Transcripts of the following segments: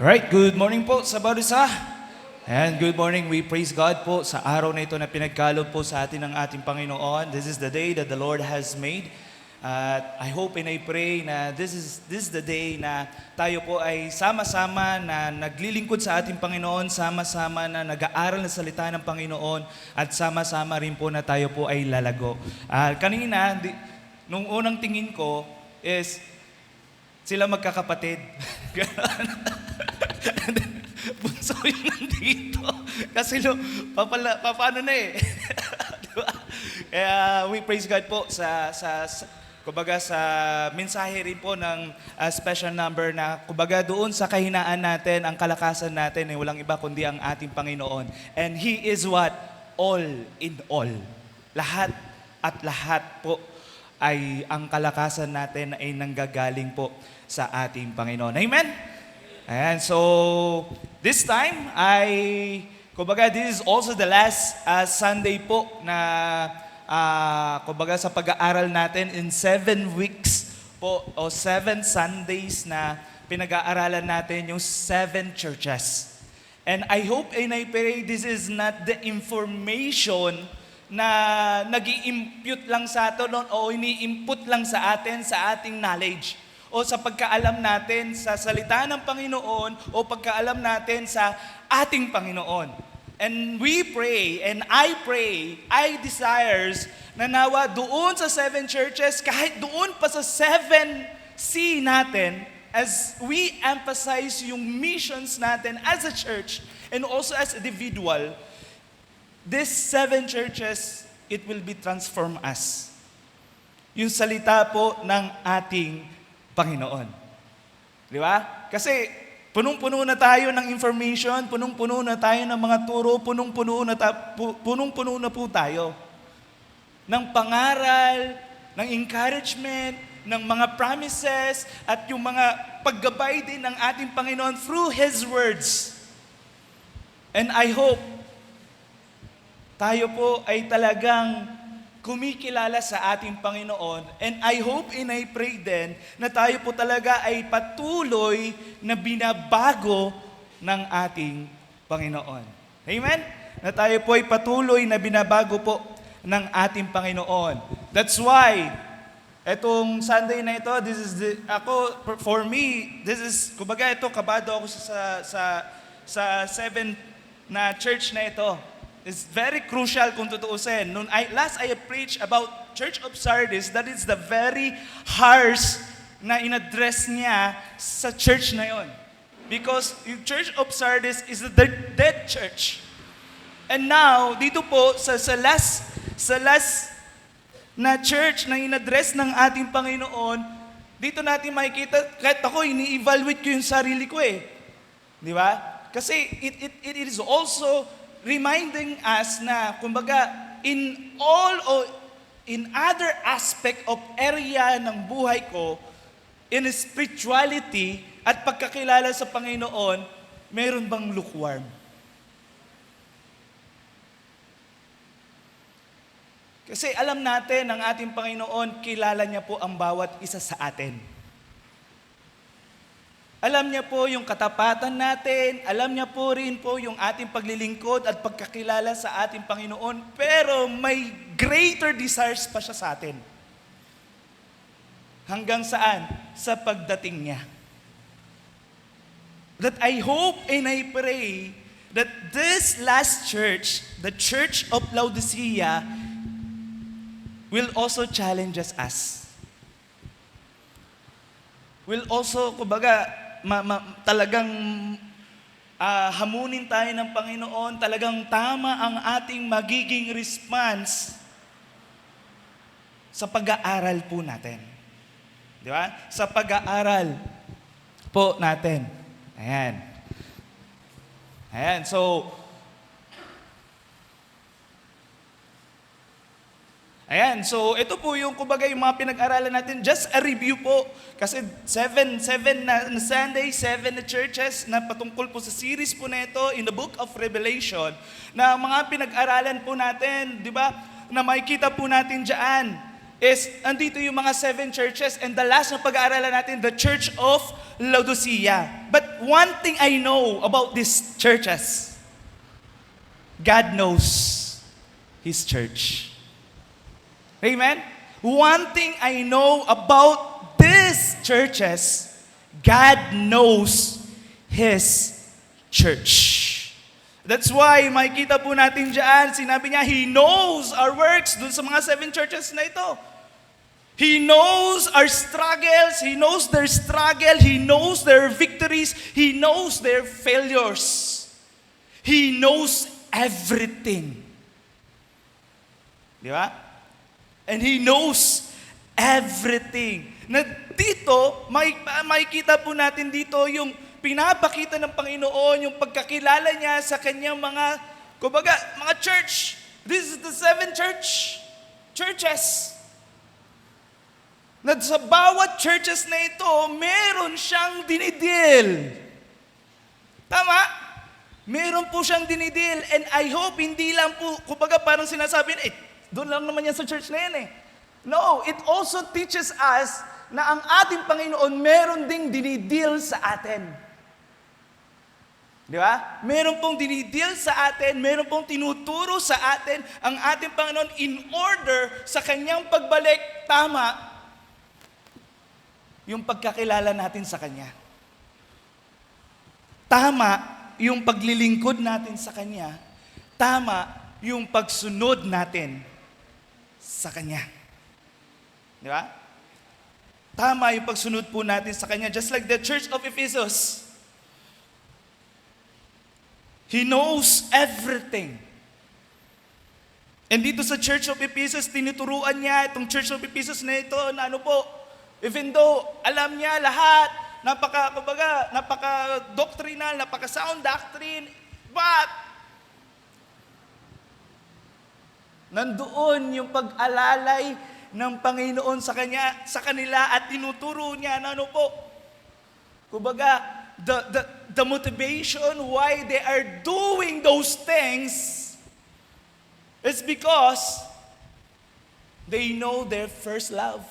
Alright, good morning po sa bawat isa. And good morning, we praise God po sa araw na ito na pinagkaloob po sa atin ng ating Panginoon. This is the day that the Lord has made. I hope and I pray na this is the day na tayo po ay sama-sama na naglilingkod sa ating Panginoon, sama-sama na nag-aaral ng salita ng Panginoon, at sama-sama rin po na tayo po ay lalago. Kanina, nung unang tingin ko is sila magkakapatid. Bunso yung nandito. Kasi paano na eh. Diba? Kaya we praise God po kumbaga sa mensahe rin po ng special number na kumbaga doon sa kahinaan natin, ang kalakasan natin ay walang iba kundi ang ating Panginoon. And He is what? All in all. Lahat at lahat po ay ang kalakasan natin ay nanggagaling po sa ating Panginoon. Amen? And so, this time, kumbaga, this is also the last Sunday po na, kumbaga, sa pag-aaral natin in 7 weeks po, o 7 Sundays na pinag-aaralan natin yung 7 churches. And I hope and I pray this is not the information na nag-i-impute lang sa atin o ini-input lang sa atin sa ating knowledge o sa pagkaalam natin sa salita ng Panginoon o pagkaalam natin sa ating Panginoon. And we pray, and I pray, I desires na nawa doon sa 7 churches, kahit doon pa sa 7C natin, as we emphasize yung missions natin as a church and also as individual, these 7 churches, it will be transform us. Yung salita po ng ating Panginoon. Di ba? Kasi punong-puno na tayo ng information, punong-puno na tayo ng mga turo, punong-puno na po tayo ng pangaral, ng encouragement, ng mga promises, at yung mga paggabay din ng ating Panginoon through His words. And I hope tayo po ay talagang kumikilala sa ating Panginoon, and I hope and I pray din na tayo po talaga ay patuloy na binabago ng ating Panginoon. Amen? Na tayo po ay patuloy na binabago po ng ating Panginoon. That's why, etong Sunday na ito, for me, kumbaga ito, kabado ako sa 7 na church na ito. It's very crucial kung tutuusin. Last I preached about Church of Sardis, that is the very harsh na inaddress niya sa church na yon. Because yung Church of Sardis is the dead church. And now, dito po, sa last na church na inaddress ng ating Panginoon, dito natin makikita, kahit ako, ini-evaluate ko yung sarili ko eh. Di ba? Kasi it is also reminding us na, kumbaga, in other aspect of area ng buhay ko, in spirituality at pagkakilala sa Panginoon, meron bang lukewarm? Kasi alam natin, ang ating Panginoon, kilala niya po ang bawat isa sa atin. Alam niya po yung katapatan natin, alam niya po rin po yung ating paglilingkod at pagkakilala sa ating Panginoon, pero may greater desires pa siya sa atin. Hanggang saan? Sa pagdating niya. That I hope and I pray that this last church, the Church of Laodicea, will also challenge us. Will also, kumbaga, talagang hamunin tayo ng Panginoon, talagang tama ang ating magiging response sa pag-aaral po natin. Di ba? Sa pag-aaral po natin. Ayan. So, ito po yung kumbaga yung mga pinag-aralan natin. Just a review po. Kasi 7 na Sunday, 7 na churches na patungkol po sa series po na ito in the book of Revelation na mga pinag-aralan po natin, di ba? Na makikita po natin dyan is, andito yung mga 7 churches, and the last na pag-aaralan natin, the Church of Laodicea. But one thing I know about these churches, God knows His church. Amen? One thing I know about these churches, God knows His church. That's why makikita po natin dyan, sinabi niya, He knows our works dun sa mga 7 churches na ito. He knows our struggles, He knows their struggle, He knows their victories, He knows their failures. He knows everything. Di ba? And He knows everything. Na dito, makikita po natin dito yung pinapakita ng Panginoon, yung pagkakilala niya sa kanyang mga, kumbaga, mga church. This is the 7 churches. Na sa bawat churches na ito, meron siyang dinidil. Tama? Meron po siyang dinidil. And I hope hindi lang po, kumbaga parang sinasabi, doon lang naman yan sa church na yan eh. No, it also teaches us na ang ating Panginoon meron ding dinidil sa atin. Di ba? Meron pong dinidil sa atin, meron pong tinuturo sa atin ang ating Panginoon in order sa kanyang pagbalik, tama, yung pagkakilala natin sa Kanya. Tama yung paglilingkod natin sa Kanya. Tama yung pagsunod natin sa Kanya. Di ba? Tama yung pagsunod po natin sa Kanya. Just like the Church of Ephesus. He knows everything. And dito sa Church of Ephesus, tinuturuan niya itong Church of Ephesus na ito na ano po, even though alam niya lahat, napaka-doctrinal, napaka-sound doctrine, but nandoon yung pag-alalay ng Panginoon sa kanila at tinuturo niya na ano po, kumbaga, the motivation why they are doing those things is because they know their first love.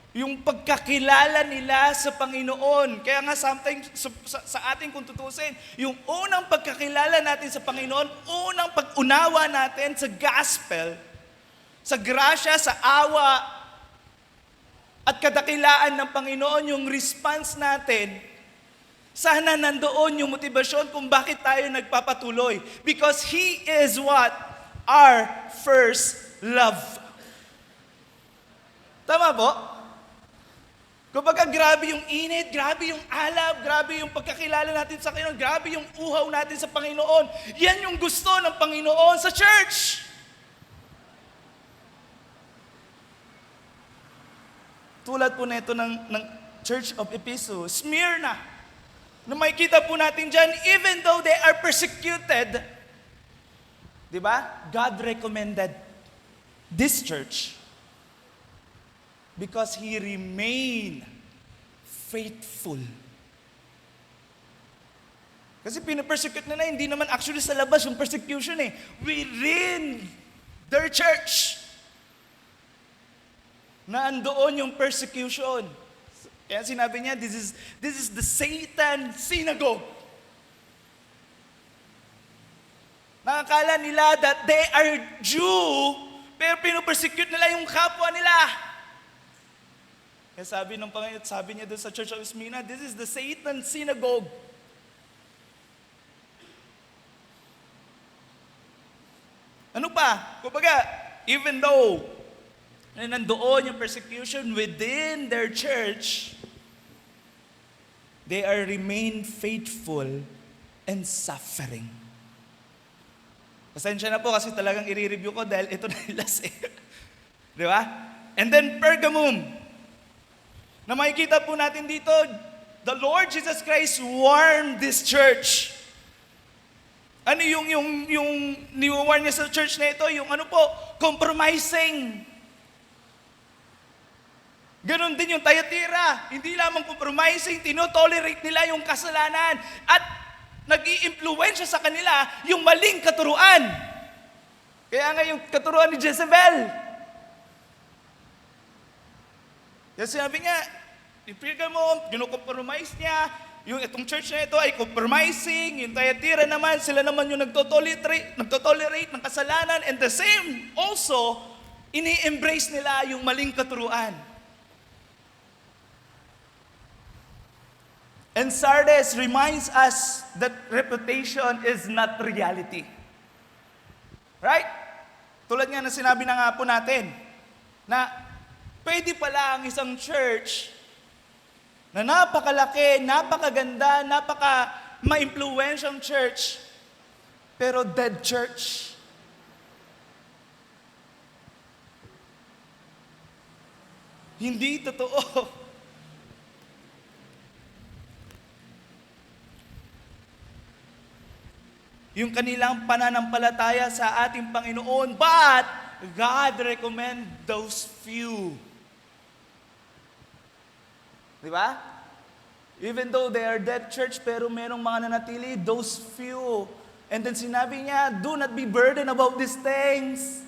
Yung pagkakilala nila sa Panginoon. Kaya nga sometimes sa ating kung tutusin, yung unang pagkakilala natin sa Panginoon, unang pag-unawa natin sa gospel, sa grasya, sa awa, at kadakilaan ng Panginoon, yung response natin, sana nandoon yung motibasyon kung bakit tayo nagpapatuloy. Because He is what? Our first love. Tama po? Kumbaga, grabe yung init, grabe yung alab, grabe yung pagkakilala natin sa Panginoon, grabe yung uhaw natin sa Panginoon. Yan yung gusto ng Panginoon sa church. Tulad po na ito ng Church of Ephesus, Smyrna, na makikita po natin dyan, even though they are persecuted, di ba? God recommended this church because He remained faithful. Kasi pinapersecute na, hindi naman actually sa labas yung persecution eh. Within their church, na andoon yung persecution. Kaya sinabi niya, this is the Satan synagogue. Nakakala nila that they are Jew, pero pinapersecute nila yung kapwa nila. Kaya sabi ng Panginoon, sabi niya doon sa Church of Smyrna, this is the Satan synagogue. Ano pa? Kumbaga, even though na nandoon yung persecution within their church, they are remain faithful and suffering. Pasensya na po kasi talagang i-review ko dahil ito na yung last eh. Di ba? And then Pergamum, na makikita po natin dito, the Lord Jesus Christ warned this church. Ano yung ni-warn niya sa church na ito? Yung ano po, compromising. Ganon din yung Thyatira. Hindi lamang compromising, tinotolerate nila yung kasalanan at nag-i-impluwensya sa kanila yung maling katuruan. Kaya nga yung katuruan ni Jezebel. Kaya sinabi niya, i-prega mo, ginukompromise niya, yung itong church na ito ay compromising, yung Thyatira naman, sila naman yung nagtotolerate ng kasalanan, and the same also, ini-embrace nila yung maling katuruan. And Sardis reminds us that reputation is not reality. Right? Tulad nga na sinabi na nga po natin, na pwede pala ang isang church na napakalaki, napakaganda, ma-influential church, pero dead church. Hindi totoo. Yung kanilang pananampalataya sa ating Panginoon, but God recommend those few. Di ba? Even though they are dead church, pero merong mga nanatili, those few. And then sinabi niya, do not be burdened about these things.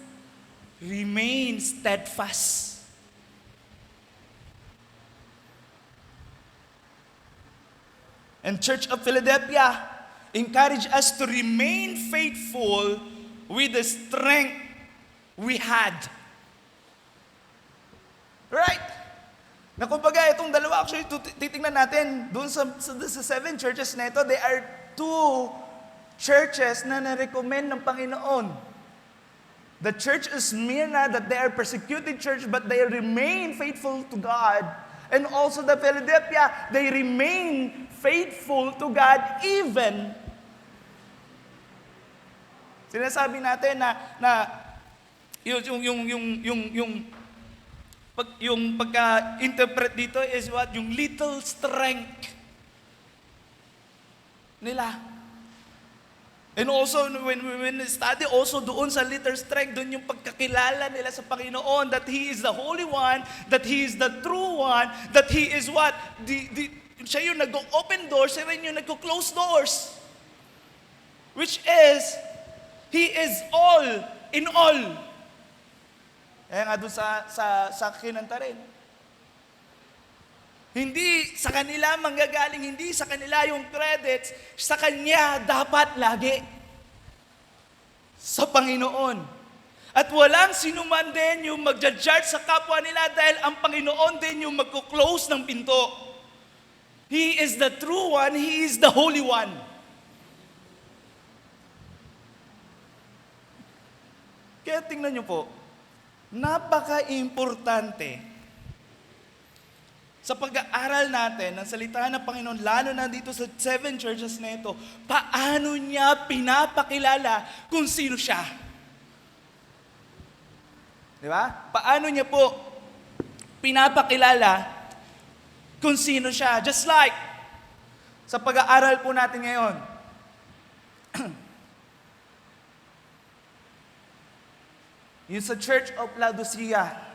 Remain steadfast. And Church of Philadelphia, encourage us to remain faithful with the strength we had. Right? Na kumbaga, itong dalawa, actually, titingnan natin, doon sa 7 churches na ito, there are 2 churches na na-recommend ng Panginoon. The church is Smyrna, that they are persecuted church, but they remain faithful to God. And also the Philadelphia, they remain faithful to God even. Sinasabi natin na yung pagka-interpret dito is what? Yung little strength nila. And also, when we study also doon sa little strength, doon yung pagkakilala nila sa Panginoon, that He is the Holy One, that He is the true One, that He is what? Siya yung nag-open doors, siya rin yung nag-close doors. Which is, He is all in all. Kaya nga doon sa kinanta rin. Hindi sa kanila manggagaling, hindi sa kanila yung credits, sa Kanya dapat lagi. Sa Panginoon. At walang sinuman din yung magja-judge sa kapwa nila dahil ang Panginoon din yung magko-close ng pinto. He is the true one, He is the Holy One. Kaya tingnan nyo po, napaka-importante sa pag-aaral natin ng salita ng Panginoon, lalo na dito sa 7 churches na ito, paano niya pinapakilala kung sino siya. Di ba? Paano niya po pinapakilala kung sino siya. Just like sa pag-aaral po natin ngayon, yung sa Church of Laodicea,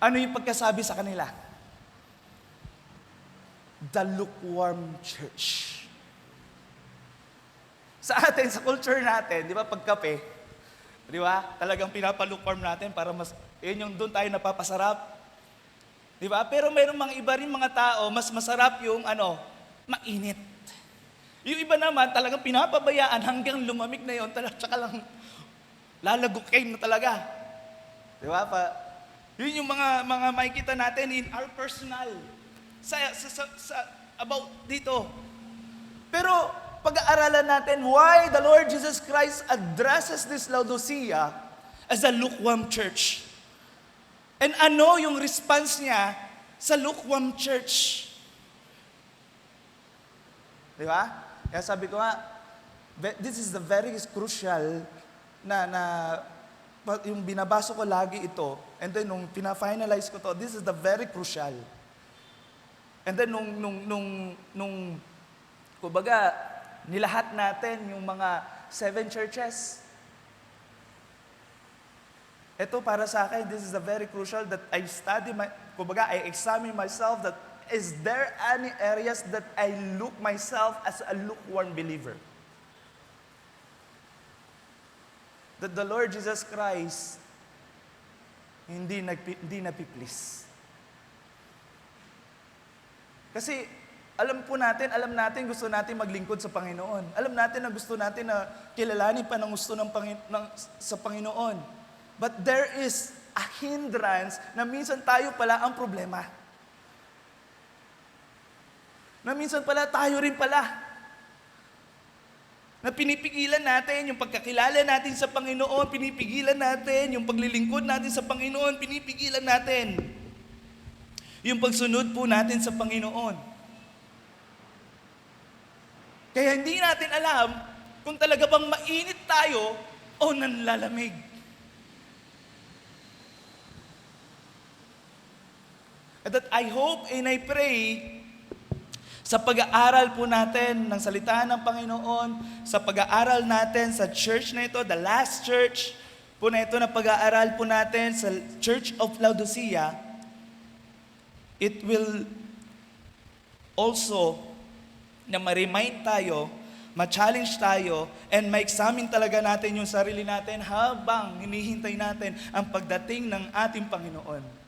ano yung pagkasabi sa kanila? The lukewarm church. Sa atin, sa culture natin, di ba, pagkape, di ba, talagang pinapalukewarm natin para mas, yun yung doon tayo napapasarap. Di ba? Pero mayroong mga iba rin mga tao, mas masarap yung, mainit. Yung iba naman, talagang pinapabayaan hanggang lumamig na yun, tsaka lang lalagukin na talaga. Di ba? Yun yung mga makikita natin in our personal about dito. Pero pag-aaralan natin why the Lord Jesus Christ addresses this Laodicea as a lukewarm church. And ano yung response niya sa lukewarm church? Di ba? Kaya sabi ko nga, this is the very crucial na yung binabasa ko lagi ito, and then nung pina-finalize ko to, this is the very crucial. And then nung kumbaga, nilahat natin yung mga 7 churches. Ito para sa akin, this is the very crucial that I study, kumbaga, I examine myself that is there any areas that I look myself as a lukewarm believer? that the Lord Jesus Christ hindi napiplease. Kasi alam natin gusto natin maglingkod sa Panginoon. Alam natin na gusto natin na kilalanin pa ng gusto sa Panginoon. But there is a hindrance na minsan tayo pala ang problema. Na minsan pala tayo rin pala. Na pinipigilan natin yung pagkakilala natin sa Panginoon, pinipigilan natin yung paglilingkod natin sa Panginoon, pinipigilan natin yung pagsunod po natin sa Panginoon. Kaya hindi natin alam kung talaga bang mainit tayo o nanlalamig. At that I hope and I pray sa pag-aaral po natin ng salita ng Panginoon, sa pag-aaral natin sa church na ito, the last church po na ito na pag-aaral po natin sa Church of Laodicea, it will also na ma-remind tayo, ma-challenge tayo, and ma-examine talaga natin yung sarili natin habang hinihintay natin ang pagdating ng ating Panginoon.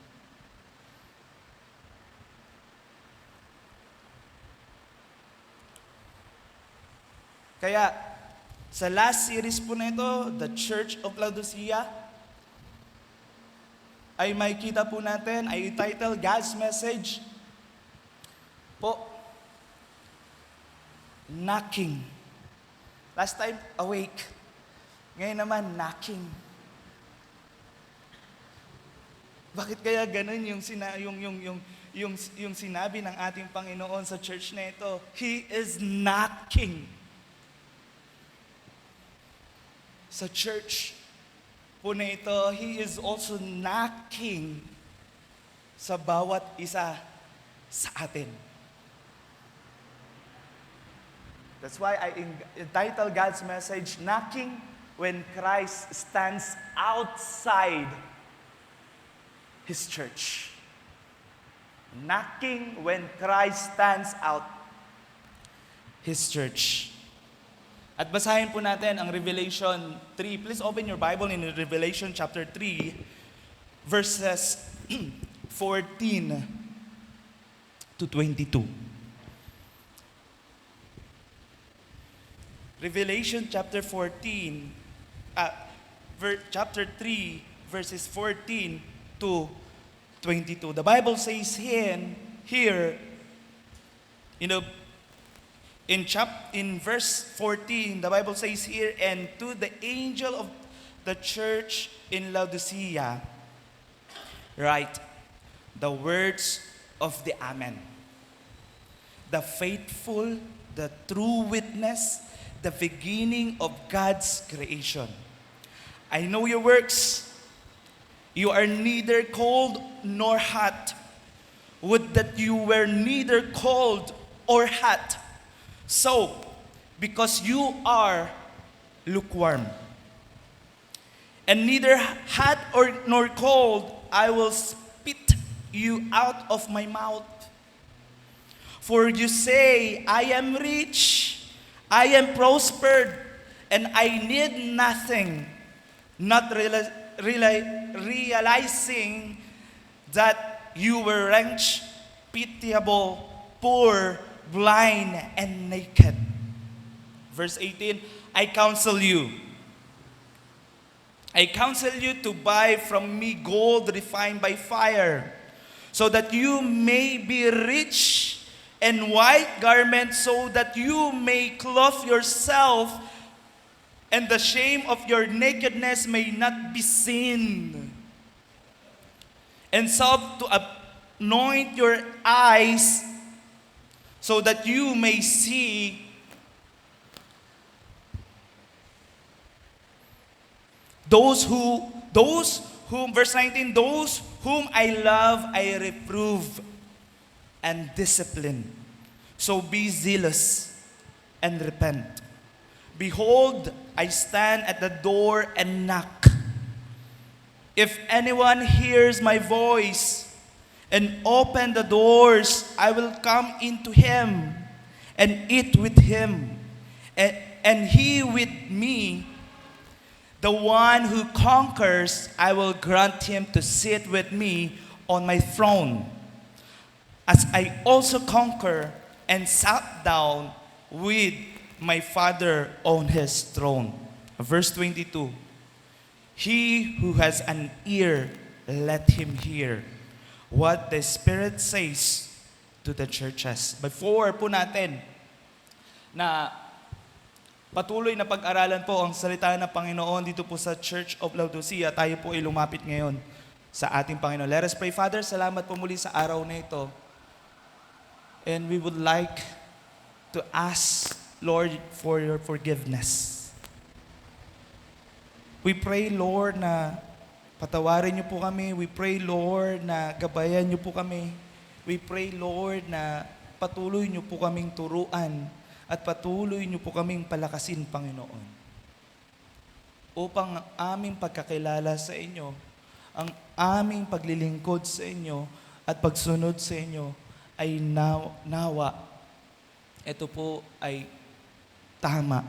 Kaya, sa last series po na ito, The Church of Laodicea, ay makikita po natin, ay title God's Message po, knocking. Last time, awake. Ngayon naman, knocking. Bakit kaya ganun yung sinabi ng ating Panginoon sa church na ito? He is knocking. Sa church po na ito, He is also knocking sa bawat isa sa atin. That's why I entitle God's message, Knocking When Christ Stands Outside His Church. Knocking when Christ stands out His church. At basahin po natin ang Revelation 3. Please open your Bible in Revelation chapter 3, verses 14 to 22. Revelation chapter 3, verses 14 to 22. The Bible says here, in verse 14, the Bible says here, and to the angel of the church in Laodicea, write the words of the Amen, the faithful, the true witness, the beginning of God's creation. I know your works. You are neither cold nor hot. Would that you were neither cold or hot. So, because you are lukewarm, and neither hot nor cold, I will spit you out of my mouth. For you say, I am rich, I am prospered, and I need nothing, not realizing that you were wretched, pitiable, poor, blind, and naked. Verse 18, I counsel you to buy from me gold refined by fire, so that you may be rich, and white garments, so that you may clothe yourself, and the shame of your nakedness may not be seen. And salve to anoint your eyes, so that you may see. Those whom, verse 19, those whom I love, I reprove and discipline. So be zealous and repent. Behold, I stand at the door and knock. If anyone hears my voice and open the doors, I will come into him and eat with him, and he with me. The one who conquers, I will grant him to sit with me on my throne, as I also conquer and sat down with my Father on his throne. Verse 22, he who has an ear, let him hear what the Spirit says to the churches. Before po natin na patuloy na pag-aralan po ang salita ng Panginoon dito po sa Church of Laodicea, tayo po ay lumapit ngayon sa ating Panginoon. Let us pray. Father, salamat po muli sa araw na ito. And we would like to ask, Lord, for your forgiveness. We pray, Lord, na patawarin niyo po kami. We pray, Lord, na gabayan niyo po kami. We pray, Lord, na patuloy niyo po kaming turuan at patuloy niyo po kaming palakasin, Panginoon. Upang ang aming pagkakilala sa inyo, ang aming paglilingkod sa inyo at pagsunod sa inyo ay nawa. Ito po ay tama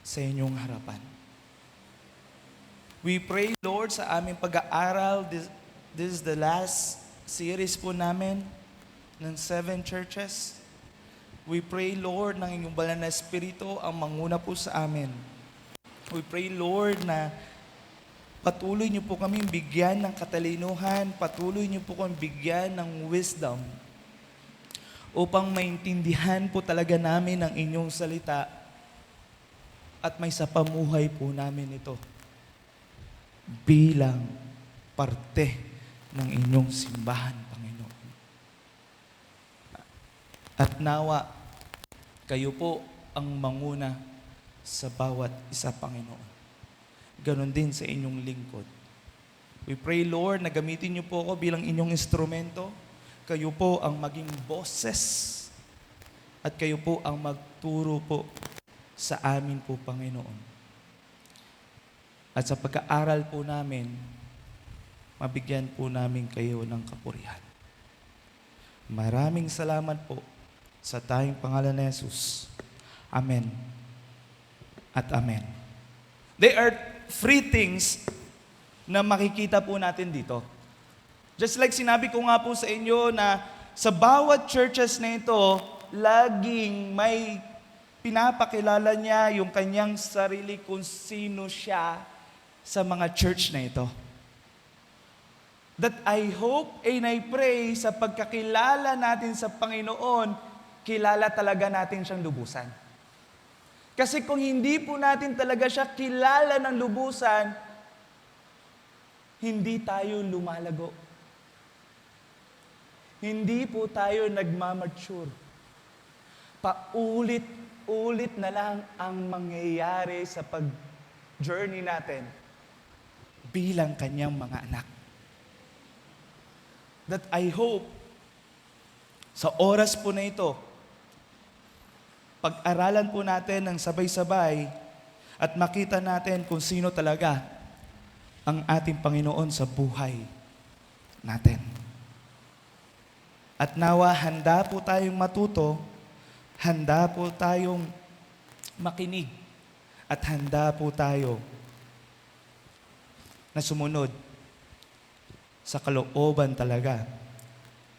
sa inyong harapan. We pray, Lord, sa aming pag-aaral, this is the last series po namin ng 7 churches. We pray, Lord, ng inyong banal na Espiritu ang manguna po sa amin. We pray, Lord, na patuloy niyo po kaming bigyan ng katalinuhan, patuloy niyo po kaming bigyan ng wisdom upang maintindihan po talaga namin ang inyong salita at may sapamuhay po namin ito bilang parte ng inyong simbahan, Panginoon. At nawa, kayo po ang manguna sa bawat isa, Panginoon. Ganon din sa inyong lingkod. We pray, Lord, na gamitin niyo po ako bilang inyong instrumento. Kayo po ang maging boses. At kayo po ang magturo po sa amin po, Panginoon. At sa pag-aaral po namin, mabigyan po namin kayo ng kapurihan. Maraming salamat po sa tayong pangalan ni Jesus. Amen at amen. There are 3 things na makikita po natin dito. Just like sinabi ko nga po sa inyo na sa bawat churches na ito, laging may pinapakilala niya yung kanyang sarili kung sino siya sa mga church na ito. That I hope and I pray sa pagkakilala natin sa Panginoon, kilala talaga natin siyang lubusan. Kasi kung hindi po natin talaga siya kilala ng lubusan, hindi tayo lumalago. Hindi po tayo nagmamature. Paulit-ulit na lang ang mangyayari sa pag-journey natin bilang kanyang mga anak. That I hope sa oras po na ito, pag-aralan po natin ng sabay-sabay at makita natin kung sino talaga ang ating Panginoon sa buhay natin. At nawa, handa po tayong matuto, handa po tayong makinig, at handa po tayo na sumunod sa kalooban talaga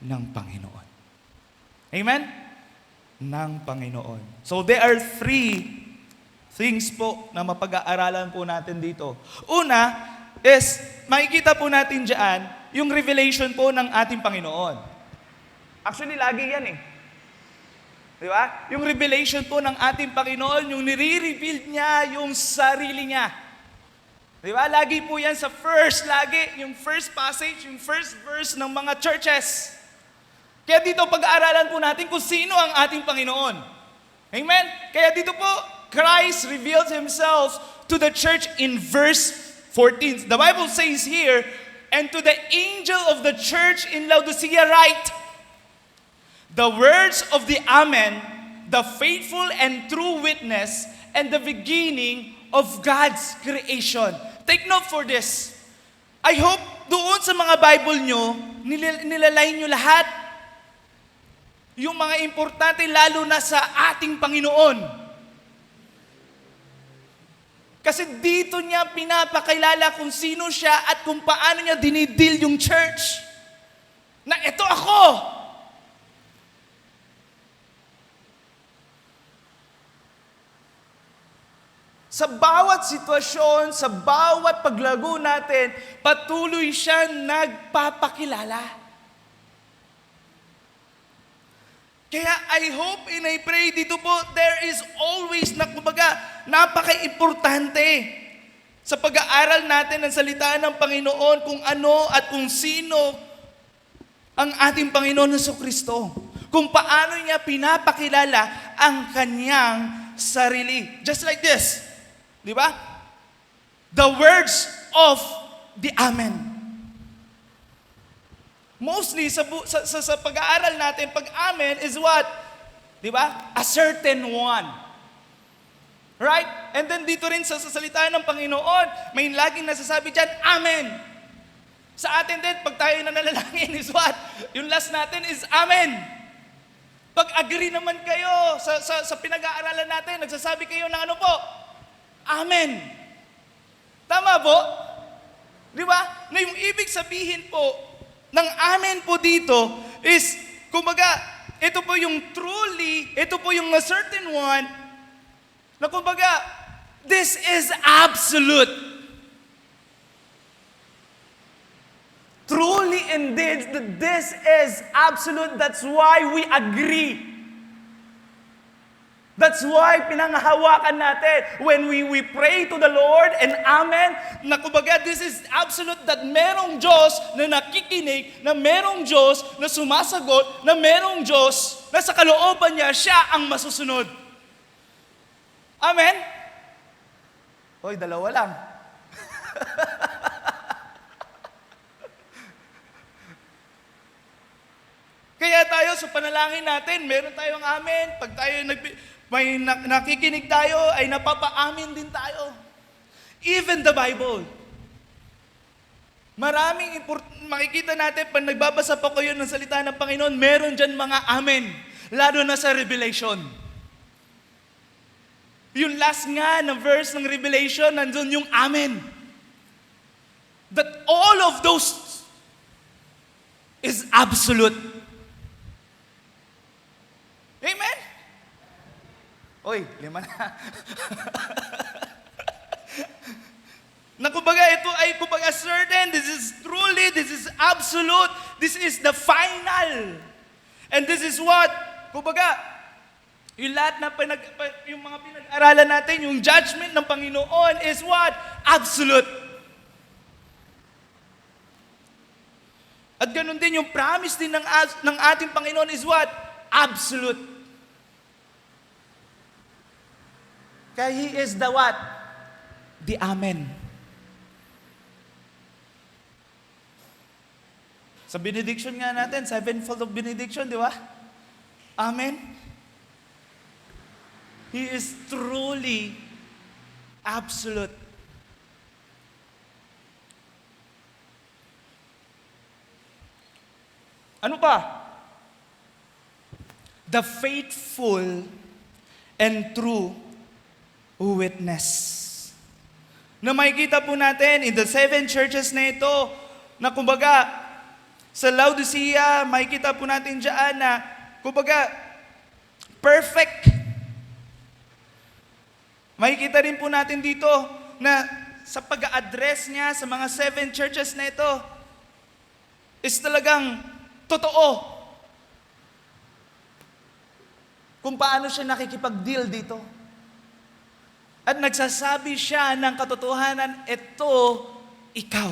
ng Panginoon. Amen? Ng Panginoon. So there are 3 things po na mapag-aaralan po natin dito. Una is, makikita po natin dyan, yung revelation po ng ating Panginoon. Actually, lagi yan eh. Di ba? Yung revelation po ng ating Panginoon, yung nire-reveal niya yung sarili niya. Di ba? Lagi po yan sa yung first passage, yung first verse ng mga churches. Kaya dito pag-aaralan po natin kung sino ang ating Panginoon. Amen? Kaya dito po, Christ reveals Himself to the church in verse 14. The Bible says here, and to the angel of the church in Laodicea write, the words of the Amen, the faithful and true witness, and the beginning of God's creation. Take note for this. I hope doon sa mga Bible nyo, nilalay nyo lahat yung mga importante lalo na sa ating Panginoon. Kasi dito niya pinapakilala kung sino siya at kung paano niya dinidil yung church. Na ito ako. Sa bawat sitwasyon, sa bawat paglago natin, patuloy siya nagpapakilala. Kaya I hope and I pray dito po, there is always, napaka-importante sa pag-aaral natin ng salita ng Panginoon kung ano at kung sino ang ating Panginoon Jesucristo. Kung paano niya pinapakilala ang kanyang sarili. Just like this. Di ba? The words of the Amen. Mostly sa pag-aaral natin, pag-Amen is what? Di ba? A certain one. Right? And then dito rin sa salita ng Panginoon, may laging nasasabi dyan, Amen. Sa atin din, pag tayo nanalangin is what? Yung last natin is Amen. Pag-agree naman kayo sa pinag-aaralan natin, nagsasabi kayo ng ano po? Amen. Tama po? Di ba? Na yung ibig sabihin po ng amen po dito is, kumbaga, ito po yung truly, ito po yung a certain one, na kumbaga, this is absolute. Truly indeed, this is absolute. That's why we agree. That's why pinanghahawakan natin when we pray to the Lord and Amen, na kumbaga this is absolute that merong Diyos na nakikinig, na merong Diyos na sumasagot, na merong Diyos na sa kalooban niya, siya ang masusunod. Amen? Hoy, dalawa lang. Kaya tayo sa panalangin natin, meron tayong Amen. Pag tayo may nakikinig tayo, ay napapa-amin din tayo. Even the Bible. Maraming makikita natin, pag nagbabasa pa kayo ng salita ng Panginoon, meron dyan mga amen. Lalo na sa Revelation. Yung last nga na verse ng Revelation, nandun yung amen. That all of those is absolute. Amen? Oy, 5 na. Na kumbaga, ito ay kumbaga certain, this is truly, this is absolute, this is the final. And this is what, kumbaga, yung lahat na yung mga pinag-aralan natin, yung judgment ng Panginoon is what? Absolute. At ganun din, yung promise din ng ating Panginoon is what? Absolute. Kaya He is the what? The Amen. Sa benediction nga natin, sevenfold of benediction, di ba? Amen. He is truly absolute. Ano pa? The faithful and true witness. Na makikita po natin in the 7 churches na ito, na kumbaga, sa Laodicea, makikita po natin dyan na, kumbaga, perfect. Makikita rin po natin dito na sa pag-address niya sa mga 7 churches na ito, is talagang totoo. Kung paano siya nakikipag-deal dito. At nagsasabi siya ng katotohanan, ito, ikaw.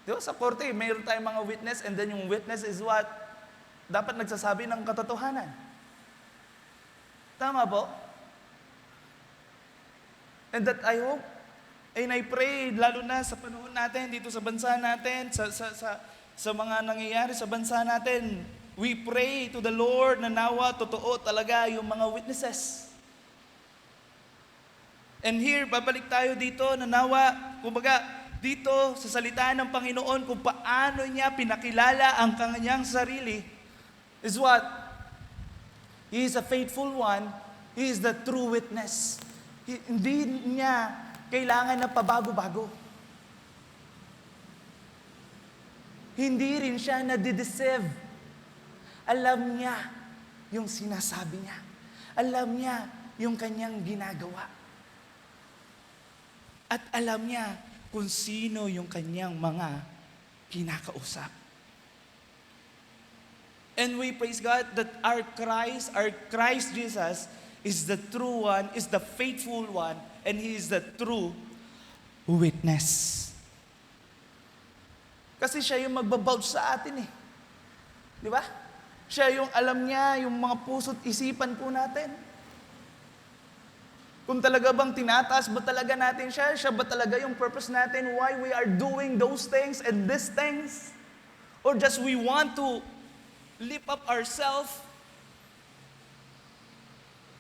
Di ba sa korte, mayroon tayong mga witness and then yung witness is what? Dapat nagsasabi ng katotohanan. Tama po? And that I hope, and I pray, lalo na sa panahon natin, dito sa bansa natin, sa mga nangyayari sa bansa natin, we pray to the Lord na nawa, totoo talaga yung mga witnesses. And here, babalik tayo dito na nawa, kumbaga, dito sa salita ng Panginoon kung paano niya pinakilala ang kanyang sarili is what? He is a faithful one He is the true witness. Hindi niya kailangan na pabago-bago. Hindi rin siya nadideceive. Alam niya yung sinasabi niya. Alam niya yung kanyang ginagawa. At alam niya kung sino yung kanyang mga kinakausap. And we praise God that our Christ Jesus is the true one, is the faithful one, and He is the true witness. Kasi siya yung magbabouch sa atin eh. Di ba? Siya yung alam niya, yung mga puso't isipan po natin. Kung talaga bang tinataas ba talaga natin siya? Siya ba talaga yung purpose natin? Why we are doing those things and these things? Or just we want to lift up ourselves?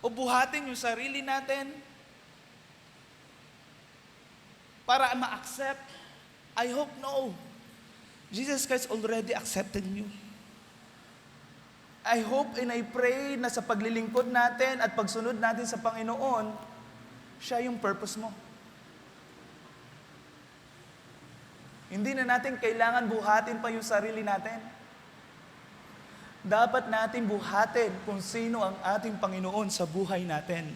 O buhatin yung sarili natin? Para ma-accept? I hope no. Jesus Christ already accepted you. I hope and I pray na sa paglilingkod natin at pagsunod natin sa Panginoon, siya yung purpose mo. Hindi na natin kailangan buhatin pa yung sarili natin. Dapat natin buhatin kung sino ang ating Panginoon sa buhay natin.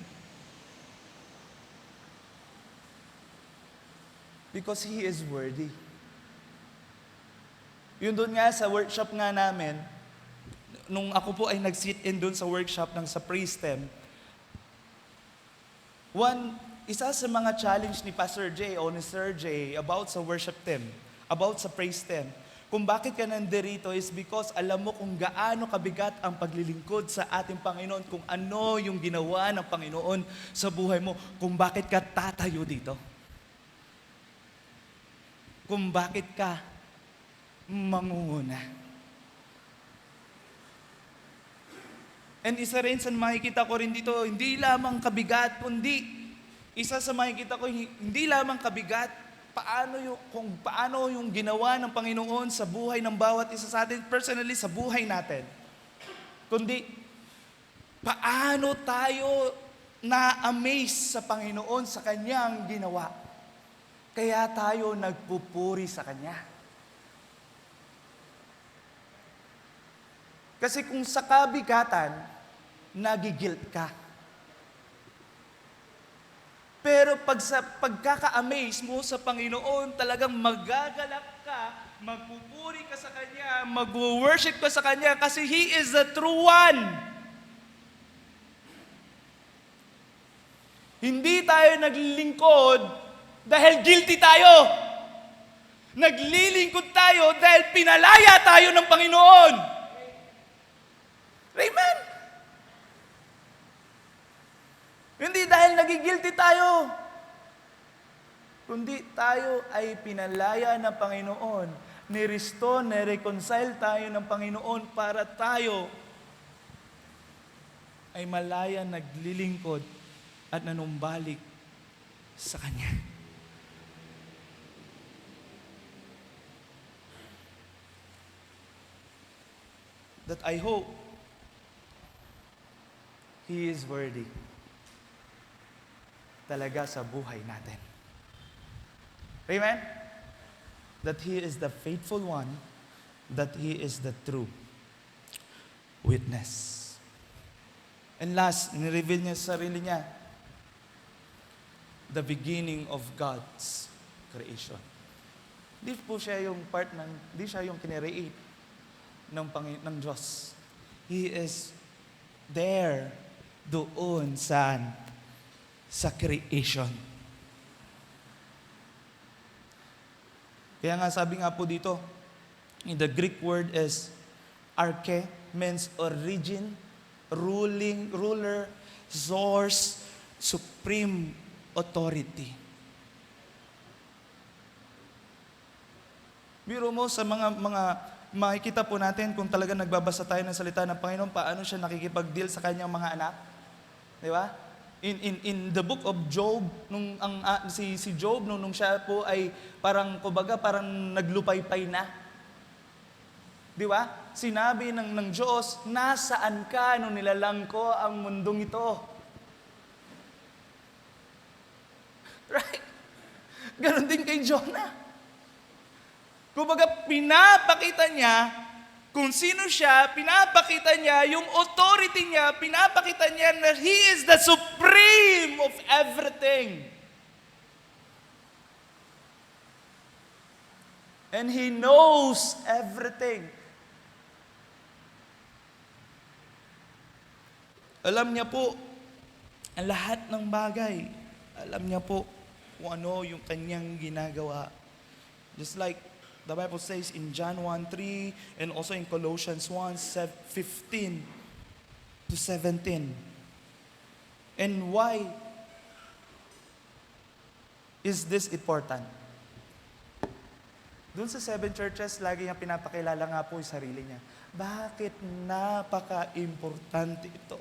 Because He is worthy. Yun doon nga sa workshop nga namin, nung ako po ay nag-sit-in doon sa workshop ng sa praise team, isa sa mga challenge ni Pastor Jay o ni Sir Jay about sa worship team, about sa praise team, kung bakit ka nandirito is because alam mo kung gaano kabigat ang paglilingkod sa ating Panginoon, kung ano yung ginawa ng Panginoon sa buhay mo, kung bakit ka tatayo dito. Kung bakit ka mangunguna. And isa rin sa makikita ko rin dito, hindi lamang kabigat, kundi isa sa makikita ko, hindi lamang kabigat, kung paano yung ginawa ng Panginoon sa buhay ng bawat isa sa atin, personally sa buhay natin. Kundi, paano tayo na-amaze sa Panginoon sa Kanyang ginawa. Kaya tayo nagpupuri sa Kanya. Kasi kung sa kabigatan, nagigilt ka. Pero pag sa pagkaka-amaze mo sa Panginoon, talagang magagalak ka, magpupuri ka sa Kanya, mag-worship ka sa Kanya kasi He is the true one. Hindi tayo naglilingkod dahil guilty tayo. Naglilingkod tayo dahil pinalaya tayo ng Panginoon. Amen? Hindi dahil nagigilty tayo, kundi tayo ay pinalaya ng Panginoon. Ni-restore, ni-reconcile tayo ng Panginoon para tayo ay malaya naglilingkod at nanumbalik sa Kanya. That I hope He is worthy talaga sa buhay natin. Amen? That He is the faithful one, that He is the true witness. And last, nireveal niya sa sarili niya, the beginning of God's creation. Hindi po siya yung hindi siya yung kinreate ng Diyos. He is there, doon sa creation. Kaya nga sabi nga po dito, in the Greek word is arche, means origin, ruler, source, supreme authority. Biro mo sa mga makikita po natin kung talaga nagbabasa tayo ng salita ng Panginoon, paano siya nakikipag-deal sa kanyang mga anak. Di ba? In the book of Job, si Job, nung siya po ay parang naglupaypay na. Di ba? Sinabi ng Diyos, nasaan ka nung nilalang ko ang mundong ito? Right? Ganon din kay Jonah. Kumbaga, pinapakita niya kung sino siya, pinapakita niya yung authority niya, pinapakita niya na He is the supreme of everything. And He knows everything. Alam niya po ang lahat ng bagay. Alam niya po kung ano yung kanyang ginagawa. Just like the Bible says in John 1:3 and also in Colossians 1:15 to 17. And why is this important? Doon sa 7 churches, lagi niyang pinapakilala nga po yung sarili niya. Bakit napaka-importante ito?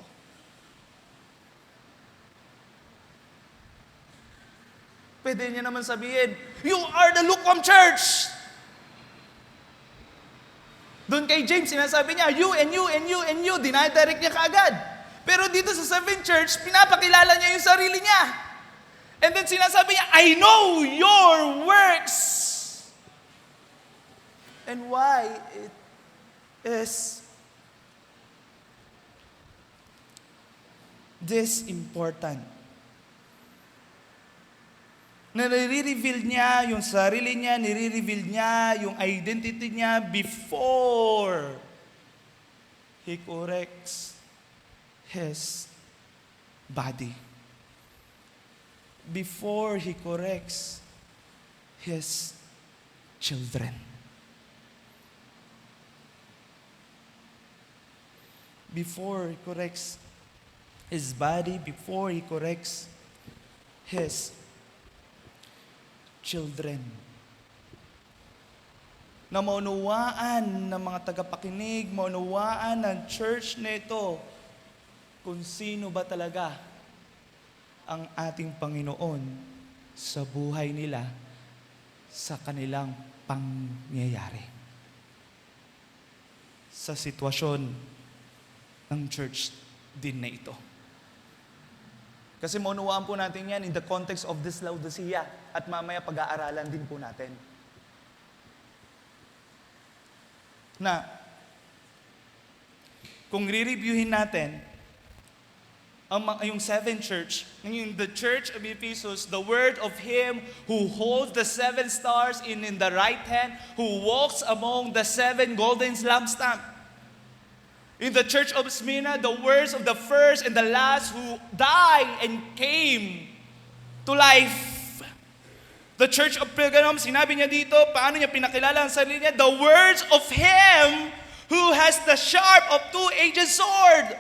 Pwede niya naman sabihin, you are the lukewarm church! Doon kay James, sinasabi niya, you and you and you and you, dinadirect niya kaagad. Pero dito sa 7 church, pinapakilala niya yung sarili niya. And then sinasabi niya, I know your works. And why it is this important? Nare-reveal niya yung sarili niya, nire-reveal niya yung identity niya before He corrects His body. Before He corrects His children. Before He corrects His body, before He corrects His children. Na maunawaan ng mga tagapakinig, maunawaan ng church nito kung sino ba talaga ang ating Panginoon sa buhay nila, sa kanilang pangyayari. Sa sitwasyon ng church din na ito. Kasi maunawaan po natin yan in the context of this Laodicea at mamaya pag-aaralan din po natin. Na, kung re-reviewin natin, yung 7 church, yung the church of Ephesus, the word of Him who holds the 7 stars in the right hand, who walks among the 7 golden lampstands. In the church of Smyrna, the words of the first and the last who died and came to life. The church of Pergamum, sinabi niya dito, paano niya pinakilala ang sarili niya? The words of Him who has the sharp of two-edged sword.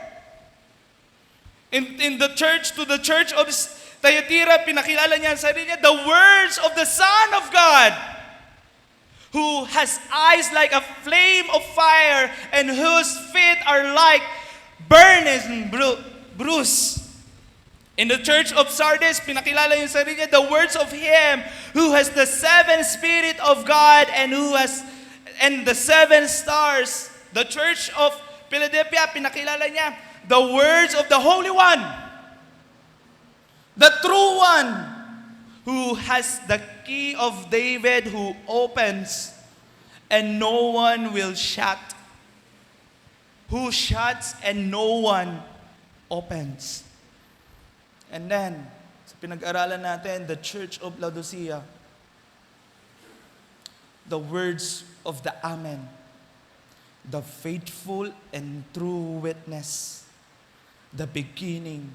In the church, to the church of Thyatira, pinakilala niya ang sarili niya, the words of the Son of God, who has eyes like a flame of fire and whose feet are like burning bruise. In the church of Sardis, pinakilala yung sarili niya, the words of Him who has the 7 Spirit of God and the 7 stars. The church of Philadelphia, pinakilala niya, the words of the Holy One, the true One, who has the key of David, who opens and no one will shut. Who shuts and no one opens. And then, sa pinag-aralan natin, the Church of Laodicea, the words of the Amen, the faithful and true witness, the beginning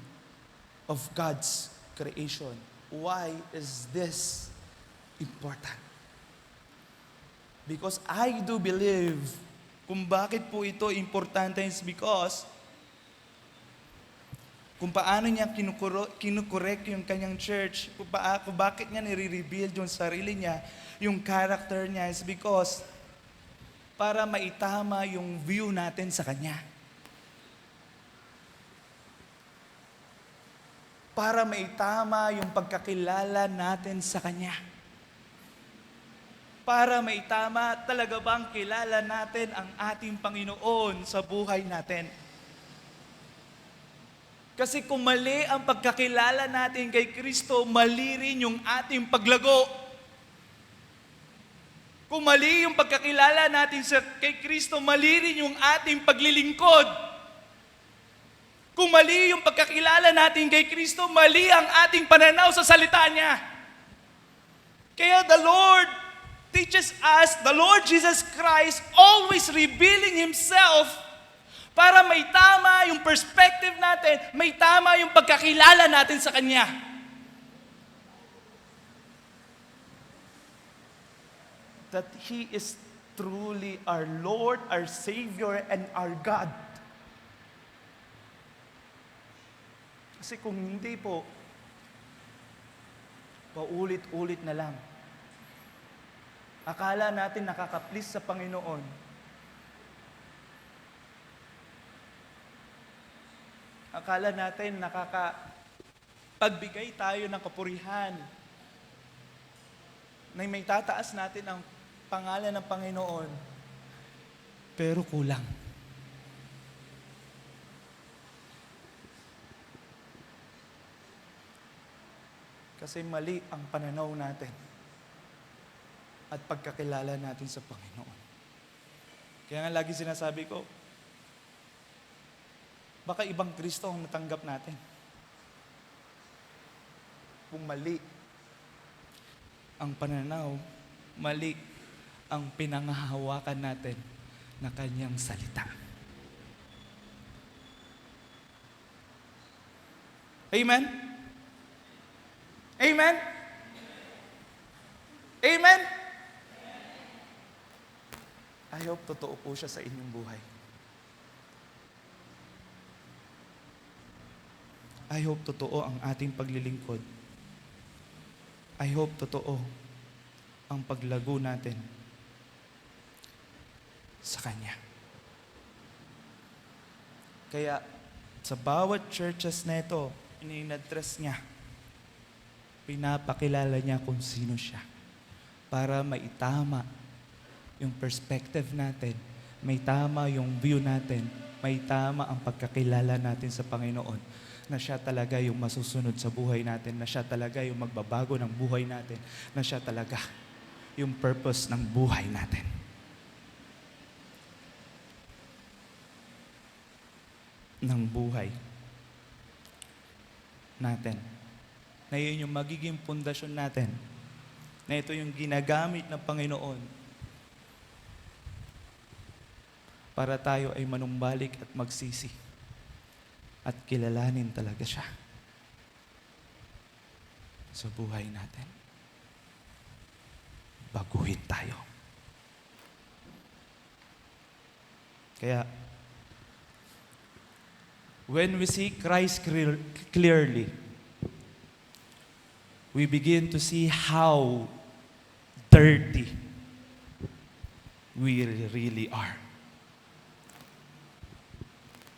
of God's creation. Why is this important? Because I do believe kung bakit po ito importante is because kung paano niya kinukorek yung kanyang church, kung bakit niya nire-reveal yung sarili niya, yung character niya is because para maitama yung view natin sa Kanya. Para maitama yung pagkakilala natin sa Kanya. Para maitama talaga bang kilala natin ang ating Panginoon sa buhay natin. Kasi kung mali ang pagkakilala natin kay Kristo, mali rin yung ating paglago. Kung mali yung pagkakilala natin kay Kristo, mali rin yung ating paglilingkod. Kung mali yung pagkakilala natin kay Kristo, mali ang ating pananaw sa salita niya. Kaya the Lord teaches us, the Lord Jesus Christ always revealing Himself para may tama yung perspective natin, may tama yung pagkakilala natin sa Kanya. That He is truly our Lord, our Savior, and our God. Kasi kung hindi po, paulit-ulit na lang. Akala natin nakaka-please sa Panginoon. Akala natin nakakapagbigay tayo ng kapurihan na may tataas natin ang pangalan ng Panginoon. Pero kulang. Kasi mali ang pananaw natin at pagkakilala natin sa Panginoon. Kaya nga lagi sinasabi ko, baka ibang Kristo ang natanggap natin. Kung mali ang pananaw, mali ang pinanghahawakan natin na Kanyang salita. Amen? Amen? Amen? I hope totoo po siya sa inyong buhay. I hope totoo ang ating paglilingkod. I hope totoo ang paglago natin sa Kanya. Kaya sa bawat churches na ito, ini-address niya, pinapakilala niya kung sino siya para maitama yung perspective natin, may tama yung view natin, may tama ang pagkakilala natin sa Panginoon, na siya talaga yung masusunod sa buhay natin, na siya talaga yung magbabago ng buhay natin, na siya talaga yung purpose ng buhay natin. Ng buhay natin. Na yun yung magiging pundasyon natin. Na ito yung ginagamit ng Panginoon para tayo ay manumbalik at magsisi at kilalanin talaga siya sa buhay natin. Baguhin tayo. Kaya, when we see Christ clearly, we begin to see how dirty we really are.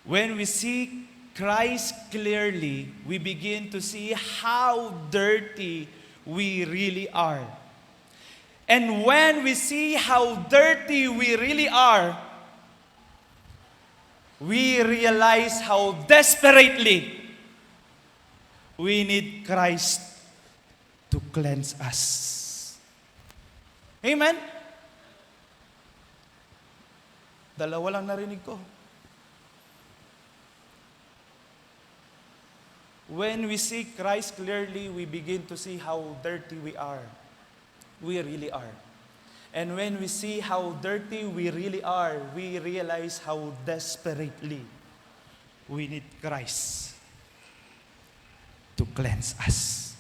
When we see Christ clearly, we begin to see how dirty we really are. And when we see how dirty we really are, we realize how desperately we need Christ to cleanse us. Amen? Dalawa lang narinig ko. When we see Christ clearly, we begin to see how dirty we are. We really are. And when we see how dirty we really are, we realize how desperately we need Christ to cleanse us.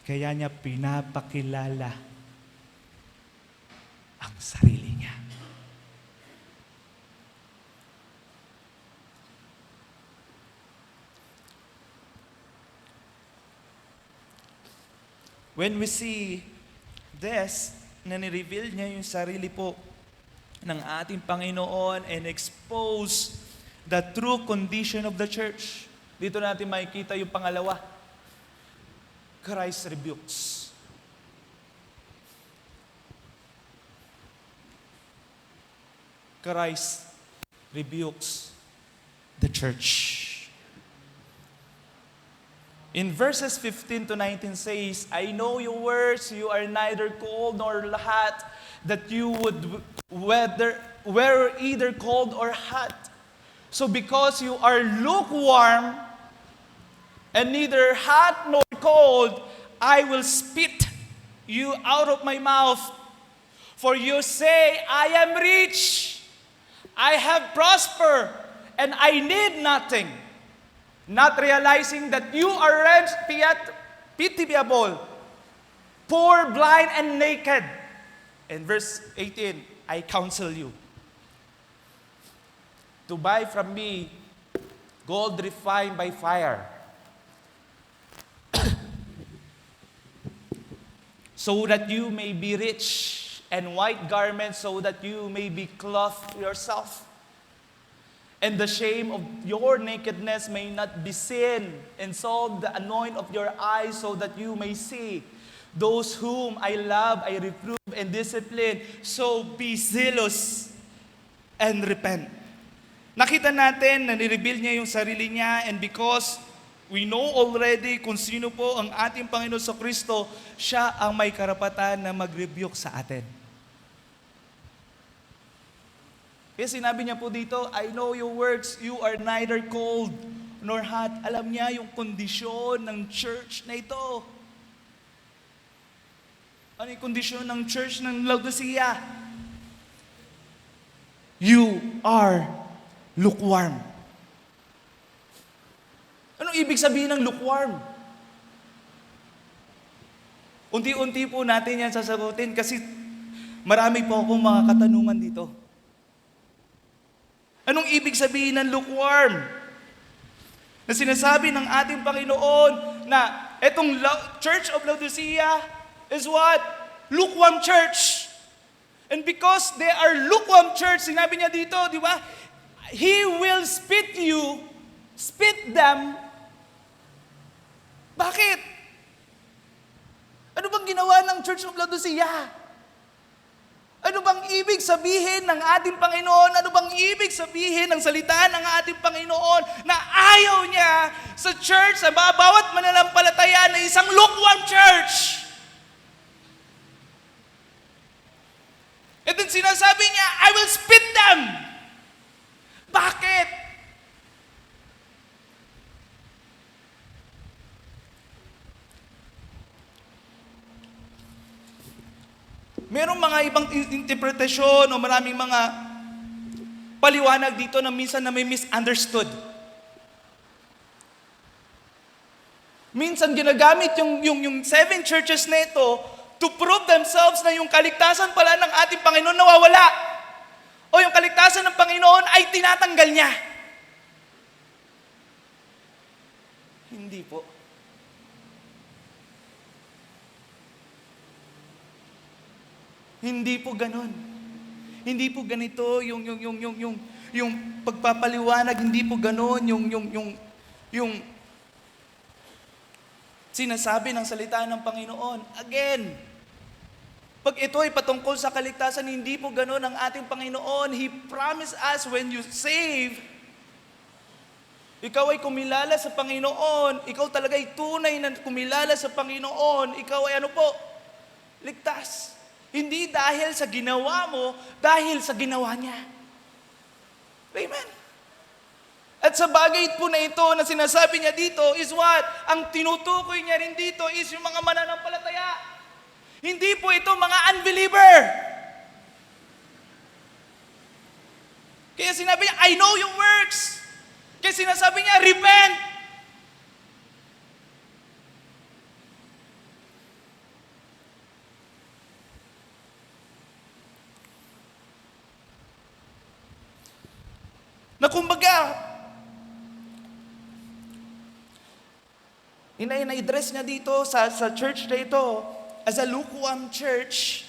Kaya niya pinapakilala ang sarili niya. When we see this, na ni-reveal niya yung sarili po ng ating Panginoon and expose the true condition of the church. Dito natin makikita yung pangalawa. Christ rebukes. Christ rebukes the church. In verses 15 to 19 says, I know your works, you are neither cold nor hot, that you would were either cold or hot. So because you are lukewarm and neither hot nor cold, I will spit you out of my mouth. For you say, I am rich, I have prospered, and I need nothing. Not realizing that you are pitiable, poor, blind, and naked. And verse 18, I counsel you to buy from me gold refined by fire, so that you may be rich, and white garments so that you may be clothed yourself, and the shame of your nakedness may not be seen, and so the anoint of your eyes so that you may see. Those whom I love, I reprove and discipline. So be zealous and repent. Nakita natin na nireveal niya yung sarili niya, and because we know already kung sino po ang ating Panginoon sa Kristo, siya ang may karapatan na mag-rebuke sa atin. Kaya sinabi niya po dito, I know your works, you are neither cold nor hot. Alam niya yung kondisyon ng church na ito. Ano yung kondisyon ng church ng Laodicea? You are lukewarm. Anong ibig sabihin ng lukewarm? Unti-unti po natin yan sasagutin kasi marami po akong mga katanungan dito. Anong ibig sabihin ng lukewarm? Na sinasabi ng ating Panginoon na etong Church of Laodicea is what? Lukewarm church. And because they are lukewarm church, sinabi niya dito, di ba? He will spit them. Bakit? Ano bang ginawa ng Church of Laodicea? Ano bang ibig sabihin ng ating Panginoon? Ano bang ibig sabihin ng salita ng ating Panginoon na ayaw niya sa church, sa bawat mananampalataya na isang lukewarm church? And then sinasabi niya, I will spit them. Bakit? Merong mga ibang interpretasyon o maraming mga paliwanag dito na minsan na may misunderstood. Minsan ginagamit yung seven churches na ito to prove themselves na yung kaligtasan pala ng ating Panginoon nawawala. O yung kaligtasan ng Panginoon ay tinatanggal niya. Hindi po. Hindi po ganon. Hindi po ganito yung pagpapaliwanag, hindi po ganon yung sinasabi ng salita ng Panginoon. Again, pag ito ay patungkol sa kaligtasan, hindi po ganon ang ating Panginoon. He promised us when you save, ikaw ay kumilala sa Panginoon, ikaw talaga ay tunay na kumilala sa Panginoon, ikaw ay ano po? Ligtas. Hindi dahil sa ginawa mo, dahil sa ginawa niya. Amen. At sa bagay po na ito na sinasabi niya dito is what? Ang tinutukoy niya rin dito is yung mga mananampalataya. Hindi po ito mga unbeliever. Kaya sinabi niya, I know your works. Kaya sinasabi niya, repent. Na kumbaga, ina-address niya dito sa church na ito as a lukewarm church.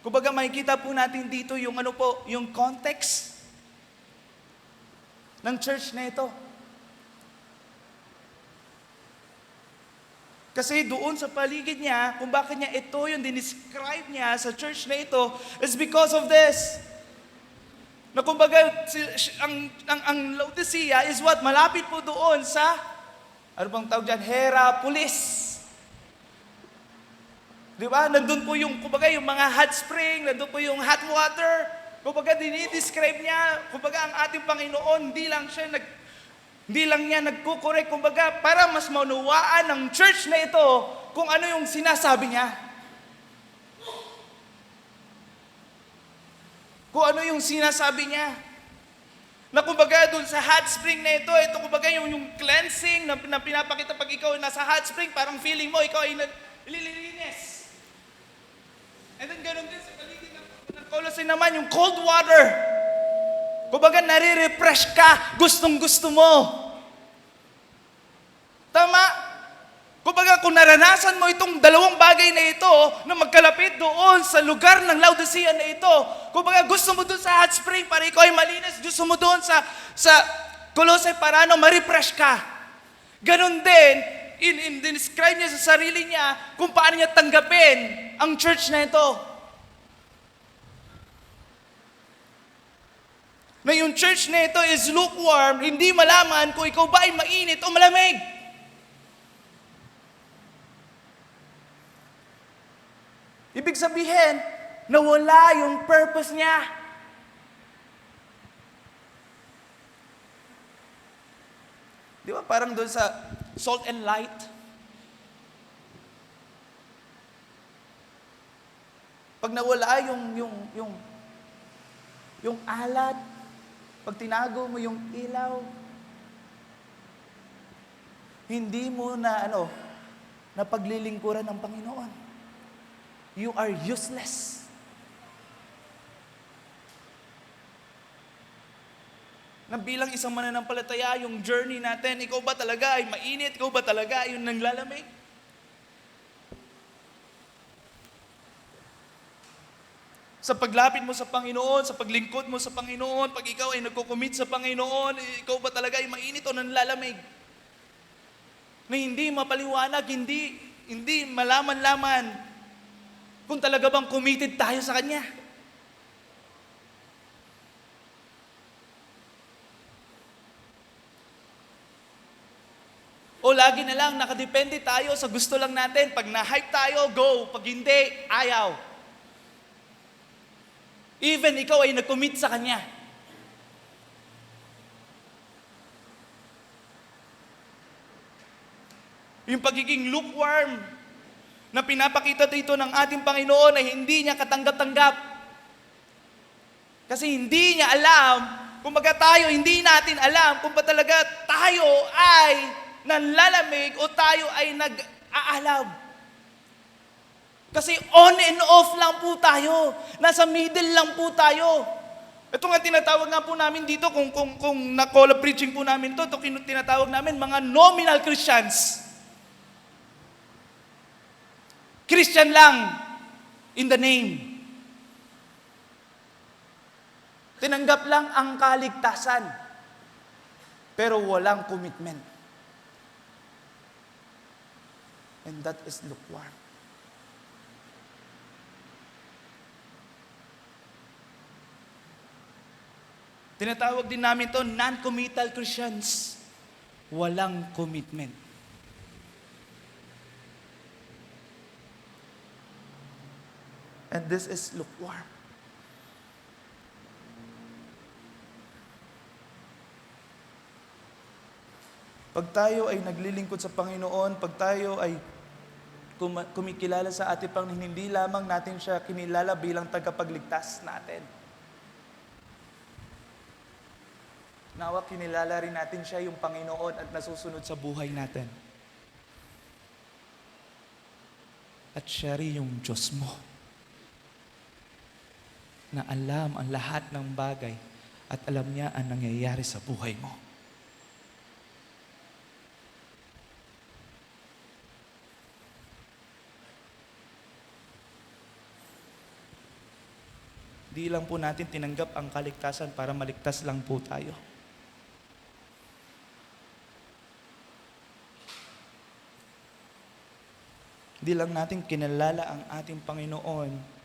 Kumbaga makikita po natin dito yung ano po, yung context ng church na ito. Kasi doon sa paligid niya, kung bakit niya ito yung dinescribe niya sa church na ito, is because of this. Na kumbaga, ang Laodicea is what? Malapit po doon sa, ano bang tawag dyan? Hierapolis. Di ba? Nandun po yung, kumbaga, yung mga hot spring, nandun po yung hot water. Kumbaga, dinidescribe niya, kumbaga, ang ating Panginoon, hindi lang niya nagkukorek, kumbaga, para mas maunawaan ng church na ito kung ano yung sinasabi niya. Kung ano yung sinasabi niya. Na kumbaga doon sa hot spring na ito kumbaga yung cleansing na pinapakita pag ikaw nasa hot spring, parang feeling mo ikaw ay nililinis. And then ganoon din sa paligid ng Colossae naman, yung cold water. Kumbaga nare-refresh ka, gustong gusto mo. Tama? Kumbaga, kung naranasan mo itong dalawang bagay na ito, na magkalapit doon sa lugar ng Laodicea na ito, kumbaga, gusto mo doon sa hot spring para ikaw ay malinis, gusto mo doon sa Colossae para ma-refresh ka. Ganon din, in-describe niya sa sarili niya kung paano niya tanggapin ang church na ito. Na yung church na ito is lukewarm, hindi malaman kung ikaw ba ay mainit o malamig. Ibig sabihin, nawala yung purpose niya. Di ba parang doon sa salt and light? Pag nawala yung alat, pag tinago mo yung ilaw, hindi mo na paglilingkuran ng Panginoon. You are useless. Na bilang isang mananampalataya, yung journey natin, ikaw ba talaga ay mainit? Ikaw ba talaga ay yung nanglalamig? Sa paglapit mo sa Panginoon, sa paglingkod mo sa Panginoon, pag ikaw ay nagko-commit sa Panginoon, ikaw ba talaga ay mainit o nanlalamig? Na hindi mapaliwanag, hindi malaman-laman kung talaga bang committed tayo sa Kanya. O lagi na lang nakadepende tayo sa gusto lang natin. Pag na-hype tayo, go. Pag hindi, ayaw. Even ikaw ay nag-commit sa Kanya. Yung pagiging lukewarm na pinapakita dito ng ating Panginoon ay hindi niya katanggap-tanggap. Kasi hindi niya alam, kumbaga tayo, hindi natin alam kung ba talaga tayo ay nanlalamig o tayo ay nag-aalab. Kasi on and off lang po tayo. Nasa middle lang po tayo. Ito nga tinatawag nga po namin dito, kung na-collab preaching po namin ito tinatawag namin mga nominal Christians. Christian lang, in the name. Tinanggap lang ang kaligtasan, pero walang commitment. And that is lukewarm. Tinatawag din namin to non-committal Christians. Walang commitment. And this is lukewarm. Pag tayo ay naglilingkod sa Panginoon, pag tayo ay kumikilala sa ating Panginoon, hindi lamang natin siya kinilala bilang tagapagligtas natin. Nawa kinilala rin natin siya yung Panginoon at nasusunod sa buhay natin. At siya rin yung Diyos mo, na alam ang lahat ng bagay at alam niya ang nangyayari sa buhay mo. Di lang po natin tinanggap ang kaligtasan para maligtas lang po tayo. Di lang natin kinalala ang ating Panginoon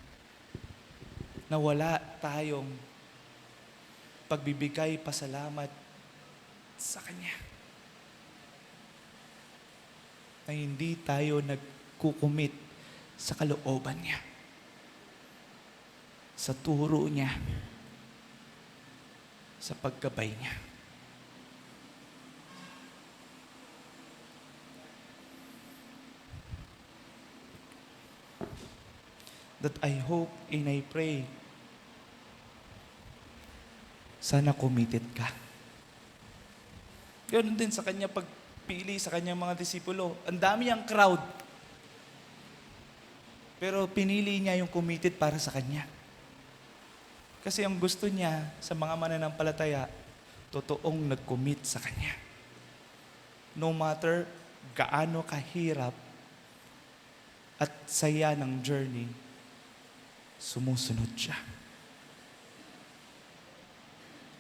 na wala tayong pagbibigay pasalamat sa Kanya. Na hindi tayo nagkukumit sa kalooban niya, sa turo niya, sa paggabay niya. That I hope and I pray, sana committed ka. Ganun din sa kanya pagpili sa kanyang mga disipulo. Ang dami ang crowd. Pero pinili niya yung committed para sa kanya. Kasi ang gusto niya sa mga mananampalataya, totoong nag-commit sa kanya. No matter gaano kahirap at saya ng journey, sumusunod siya.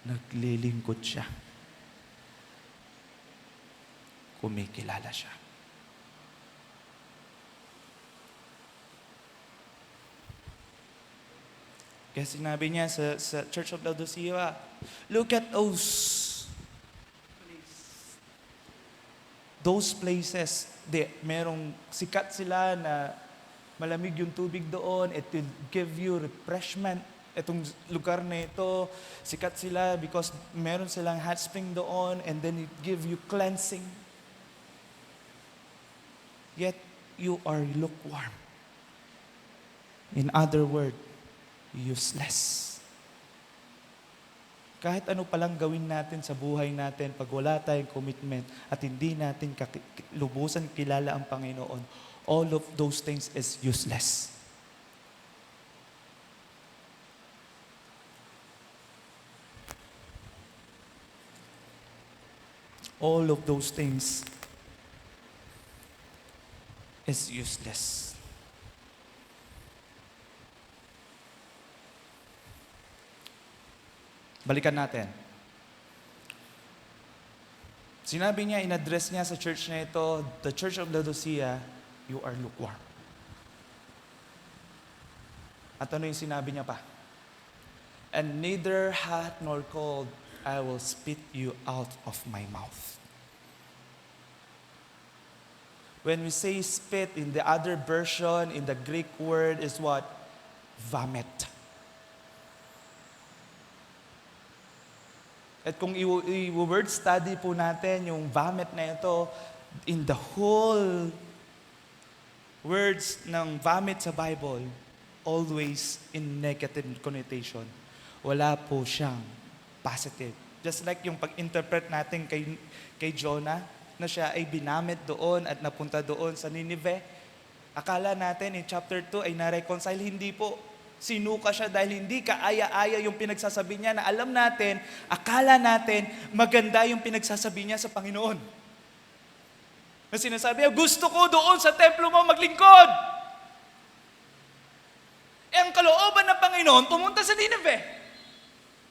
Naglilingkod siya. Kumikilala siya. Kaya sinabi niya sa Church of Laodicea, look at those places. Merong sikat sila na malamig yung tubig doon. It will give you refreshment. Itong lugar na ito, sikat sila because meron silang hot spring doon, and then it give you cleansing. Yet, you are lukewarm. In other words, useless. Kahit ano palang gawin natin sa buhay natin, pag wala tayong commitment at hindi natin lubusan kilala ang Panginoon, all of those things is useless. All of those things is useless. Balikan natin. Sinabi niya, in-address niya sa church na ito, the Church of Laodicea, you are lukewarm. At ano yung sinabi niya pa? And neither hot nor cold, I will spit you out of my mouth. When we say spit, in the other version, in the Greek word is what? Vomit. At kung i-word study po natin yung vomit na ito, in the whole words ng vomit sa Bible, always in negative connotation. Wala po siyang positive. Just like yung pag-interpret natin kay Jonah, na siya ay binamit doon at napunta doon sa Nineveh. Akala natin in chapter 2 ay na-reconcile. Hindi po. Sinuka siya dahil hindi kaaya-aya yung pinagsasabi niya na alam natin, akala natin, maganda yung pinagsasabi niya sa Panginoon. Na sinasabi niya, gusto ko doon sa templo mo maglingkod. Eh, ang kalooban ng Panginoon, pumunta sa Nineveh.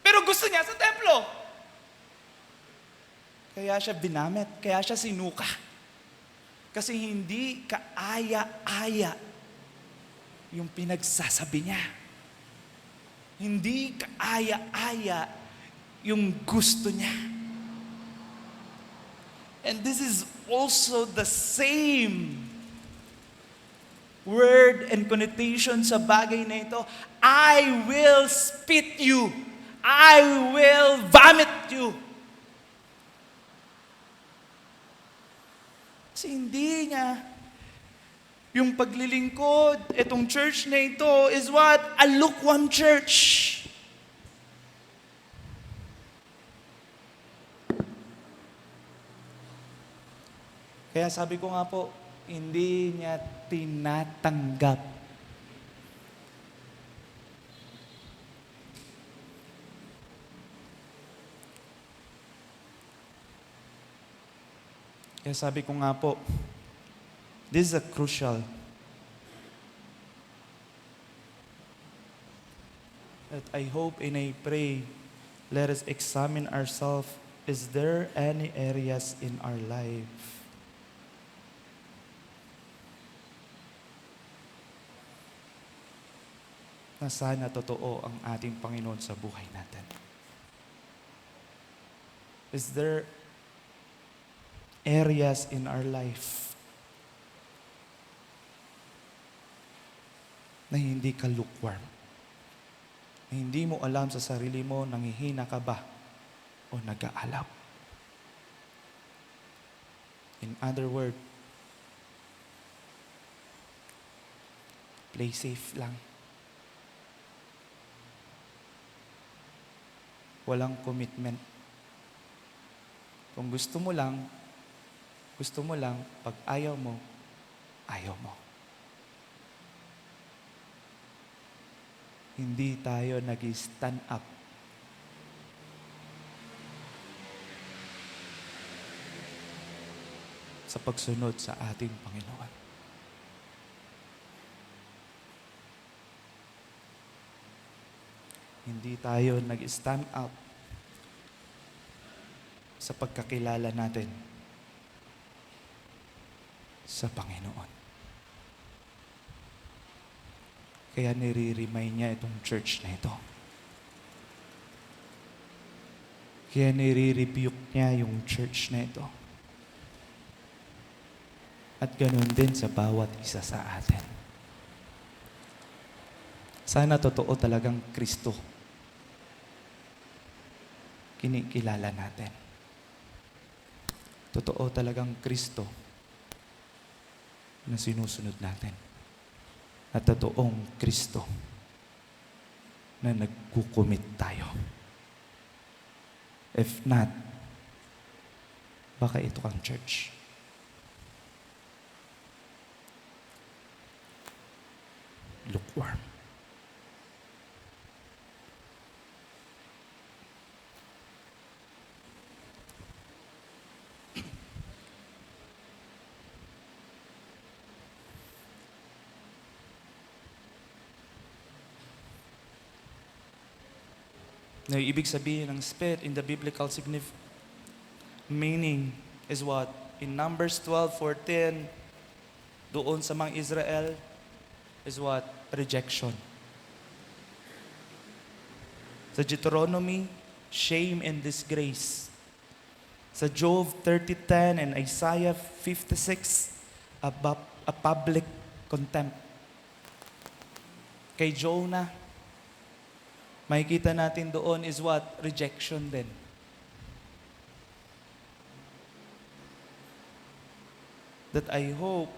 Pero gusto niya sa templo. Kaya siya binamit, kaya siya sinuka. Kasi hindi kaaya-aya yung pinagsasabi niya. Hindi kaaya-aya yung gusto niya. And this is also the same word and connotation sa bagay na ito. I will spit you. I will vomit you. Kasi hindi niya yung paglilingkod, itong church na ito is what? A lukewarm church. Kaya sabi ko nga po, hindi niya tinatanggap. Kaya sabi ko nga po, this is a crucial. That I hope and I pray, let us examine ourselves. Is there any areas in our life na sana totoo ang ating Panginoon sa buhay natin? Is there areas in our life na hindi ka lukewarm? Na hindi mo alam sa sarili mo, nangihina ka ba o nag-aalab? In other words, play safe lang. Walang commitment. Kung gusto mo lang, pag ayaw mo, ayaw mo. Hindi tayo nag-stand up sa pagsunod sa ating Panginoon. Hindi tayo nag-stand up sa pagkakilala natin sa Panginoon. Kaya nire-remind niya itong church na ito. Kaya nire-rebuke niya yung church na ito. At ganun din sa bawat isa sa atin. Sana totoo talagang Kristo kinikilala natin. Totoo talagang Kristo na sinusunod natin. At totoong Kristo na nagkukumit tayo. If not, baka ito kang church. Lukewarm. Na ibig sabihin ng spirit in the biblical meaning is what? In Numbers 12:14, doon sa mga Israel, is what? Rejection. Sa Deuteronomy, shame and disgrace. Sa Job 30:10 and Isaiah 56, a public contempt. Kay Jonah, makikita natin doon is what? Rejection din. That I hope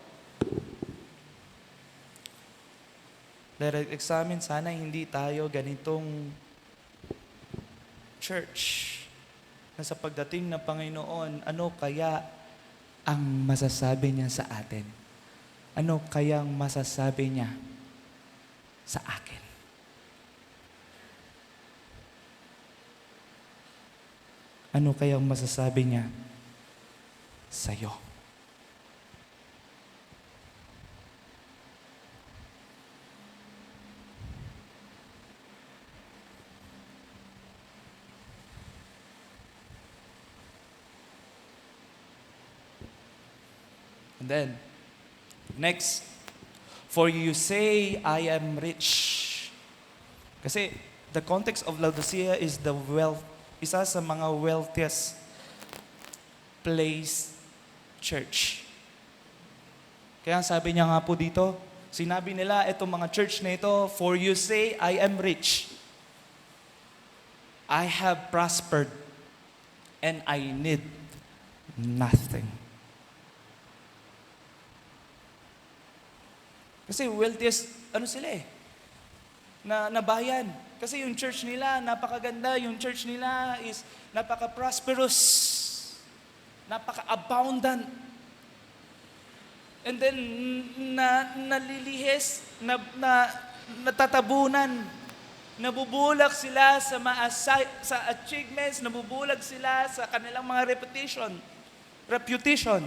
let us examine, sana hindi tayo ganitong church na sa pagdating ng Panginoon, ano kaya ang masasabi niya sa atin? Ano kayang masasabi niya sa akin? Ano kayang masasabi niya sa'yo? And then, next, for you say, I am rich. Kasi, the context of Laodicea is the wealth, isa sa mga wealthiest place church. Kaya sabi niya nga po dito, sinabi nila, itong mga church na ito, for you say, I am rich. I have prospered, and I need nothing. Kasi wealthiest, ano sila na bayan. Kasi yung church nila, napakaganda. Yung church nila is napaka-prosperous. Napaka-abundant. And then, nalilihis, natatabunan. Nabubulak sila sa achievements, nabubulag sila sa kanilang mga reputation.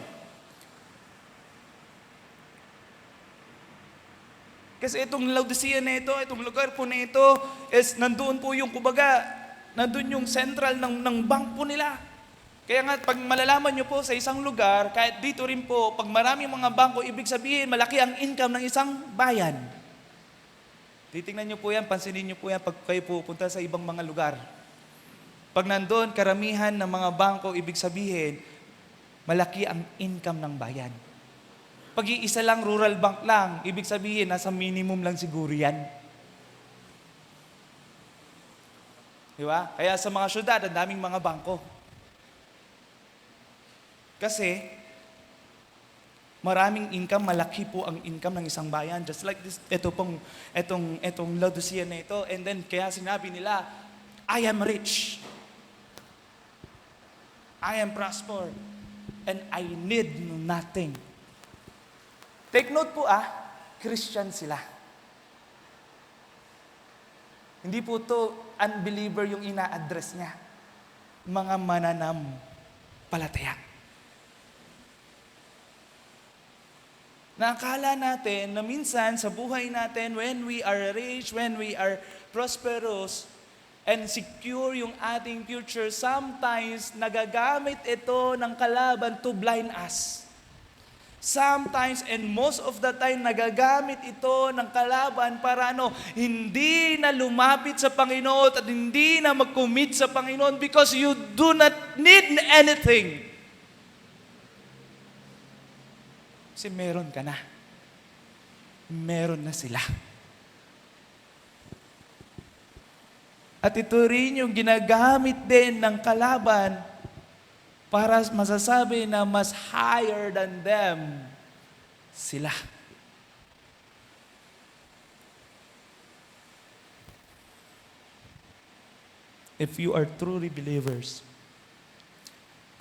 Kasi itong Laodicea na ito, itong lugar po na ito, is nandoon po yung, kumbaga, nandoon yung central ng bank po nila. Kaya nga, pag malalaman nyo po sa isang lugar, kahit dito rin po, pag maraming mga bangko, ibig sabihin, malaki ang income ng isang bayan. Titingnan nyo po yan, pansinin nyo po yan pag kayo pupunta sa ibang mga lugar. Pag nandun, karamihan ng mga bangko, ibig sabihin, malaki ang income ng bayan. Pag iisa lang, rural bank lang, ibig sabihin, nasa minimum lang siguro yan. Di ba? Kaya sa mga syudad, ang daming mga bangko. Kasi, maraming income, malaki po ang income ng isang bayan. Just like this, itong Laodicea na ito. And then, kaya sinabi nila, I am rich. I am prosper. And I need nothing. Take note po Christian sila. Hindi po to unbeliever yung ina-address niya. Mga mananampalataya. Nakakala natin na minsan sa buhay natin, when we are rich, when we are prosperous, and secure yung ating future, sometimes nagagamit ito ng kalaban to blind us. Sometimes and most of the time, nagagamit ito ng kalaban para hindi na lumapit sa Panginoon at hindi na mag-commit sa Panginoon because you do not need anything. Kasi meron ka na. Meron na sila. At ito rin yung ginagamit din ng kalaban para masasabi na mas higher than them sila. If you are truly believers,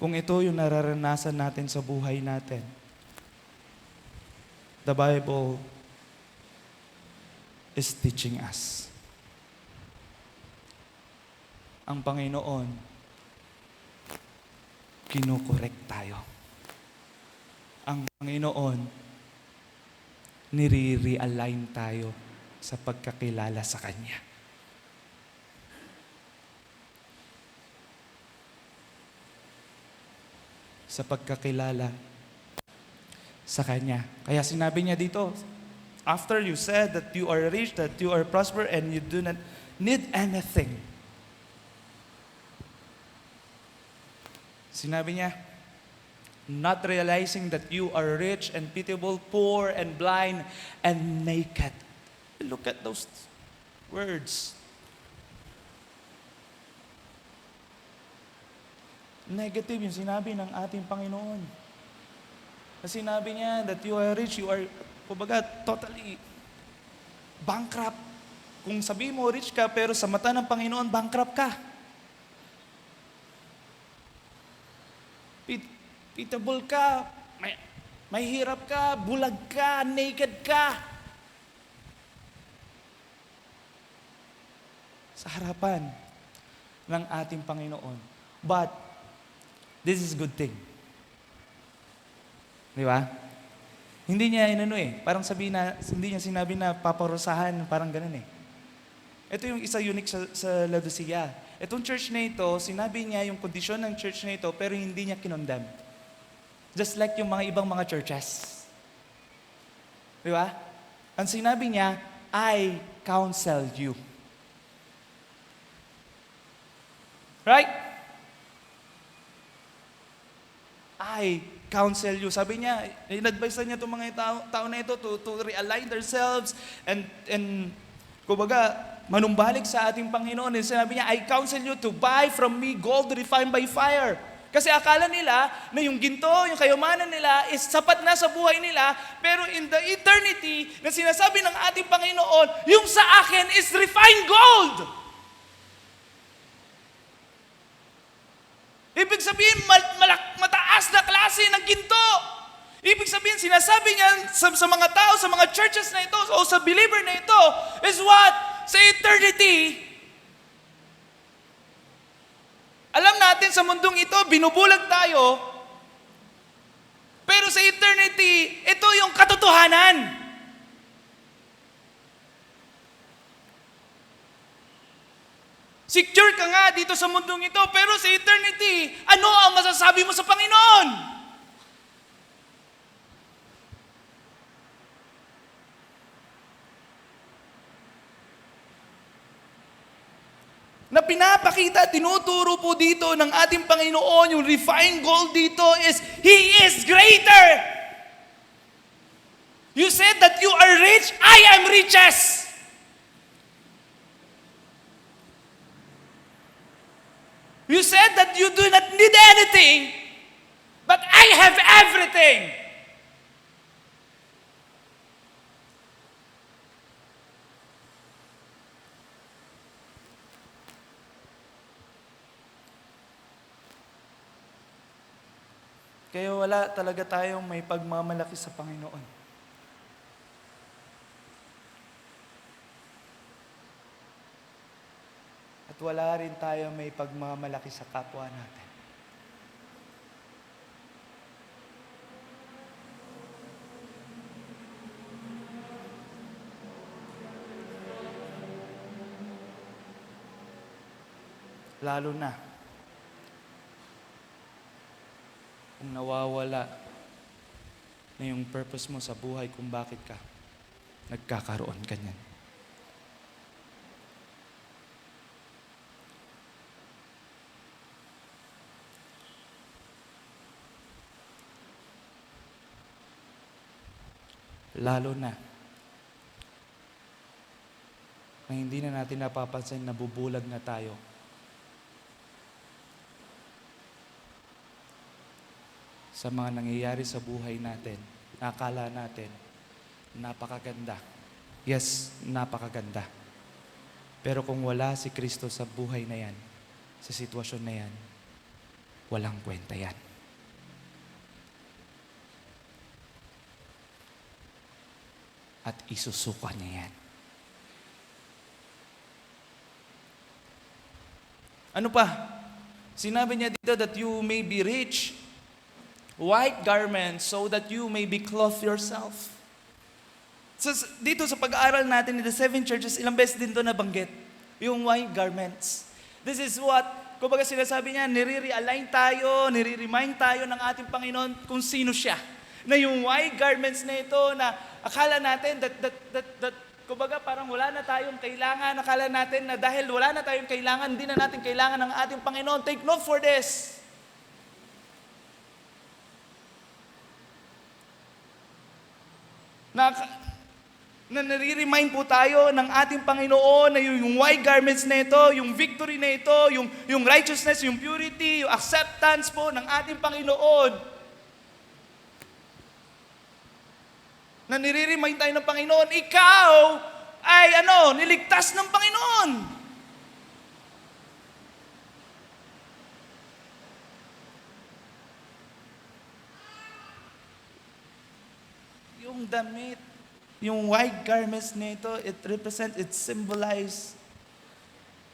kung ito yung nararanasan natin sa buhay natin, the Bible is teaching us. Ang Panginoon, kinukorek tayo. Ang Panginoon, nire-realign tayo sa pagkakilala sa Kanya. Sa pagkakilala sa Kanya. Kaya sinabi niya dito, after you said that you are rich, that you are prosper, and you do not need anything. Sinabi niya, not realizing that you are rich and pitiable, poor and blind and naked. Look at those words. Negative yung sinabi ng ating Panginoon. Kasi sinabi niya that you are rich, you are, kumbaga, totally bankrupt. Kung sabi mo rich ka, pero sa mata ng Panginoon, bankrupt ka. Pitiable ka, may hirap ka, bulag ka, naked ka. Sa harapan ng ating Panginoon. But, this is good thing. Di ba? Hindi niya parang hindi niya sinabi na paparusahan, parang ganun Ito yung isa unique sa Laodicea. Itong church na ito, sinabi niya yung kondisyon ng church na ito, pero hindi niya kinondemn. Just like yung mga ibang mga churches. Di ba? Ang sinabi niya, I counsel you. Right? I counsel you. Sabi niya, in-advise niya itong mga tao na ito to realign themselves and kumbaga, manumbalik sa ating Panginoon. And sinabi niya, I counsel you to buy from me gold refined by fire. Kasi akala nila na yung ginto, yung kayamanan nila is sapat na sa buhay nila, pero in the eternity na sinasabi ng ating Panginoon, yung sa akin is refined gold. Ibig sabihin, mataas na klase ng ginto. Ibig sabihin, sinasabi niya sa mga tao, sa mga churches na ito, o sa believer na ito, is what? Sa eternity, alam natin sa mundong ito, binubulag tayo, pero sa eternity, ito yung katotohanan. Secure ka nga dito sa mundong ito, pero sa eternity, ano ang masasabi mo sa Panginoon? na pinapakita, tinuturo po dito ng ating Panginoon, yung refined gold dito is, He is greater. You said that you are rich, I am riches. You said that you do not need anything, but I have everything. Kaya wala talaga tayong may pagmamalaki sa Panginoon. At wala rin tayong may pagmamalaki sa kapwa natin. Lalo na kung nawawala na yung purpose mo sa buhay kung bakit ka nagkakaroon ganyan. Lalo na hindi na natin napapansin na bubulag na tayo. Sa mga nangyayari sa buhay natin, nakala natin, napakaganda. Yes, napakaganda. Pero kung wala si Kristo sa buhay na yan, sa sitwasyon na yan, walang kwenta yan. At isusuka niya yan. Ano pa? Sinabi niya dito that you may be rich, white garments so that you may be clothed yourself. So, dito sa pag-aaral natin in the 7 churches, ilang beses din ito nabanggit, yung white garments. This is what, kumbaga sinasabi niya, nire-realign tayo, nire-remind tayo ng ating Panginoon kung sino siya. Na yung white garments na ito, na akala natin that kumbaga parang wala na tayong kailangan, akala natin na dahil wala na tayong kailangan, hindi na natin kailangan ng ating Panginoon. Take note for this. Na nare-remind po tayo ng ating Panginoon na yung white garments na ito, yung victory na ito, yung righteousness, yung purity, yung acceptance po ng ating Panginoon. Na nire-remind tayo ng Panginoon, ikaw ay niligtas ng Panginoon. Yung damit, yung white garments nito, it symbolizes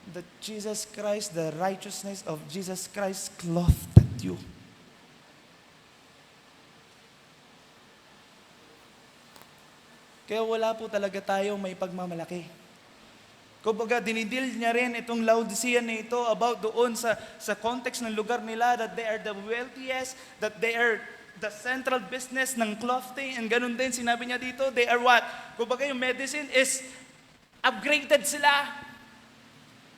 that Jesus Christ, the righteousness of Jesus Christ clothed you. Kaya wala po talaga tayong may pagmamalaki. Kumbaga, dinidil niya rin itong Laodicea na ito about doon sa context ng lugar nila that they are the wealthiest, that they are the central business ng clothing, and ganun din, sinabi niya dito, they are what? Kumbaga yung medicine is upgraded sila.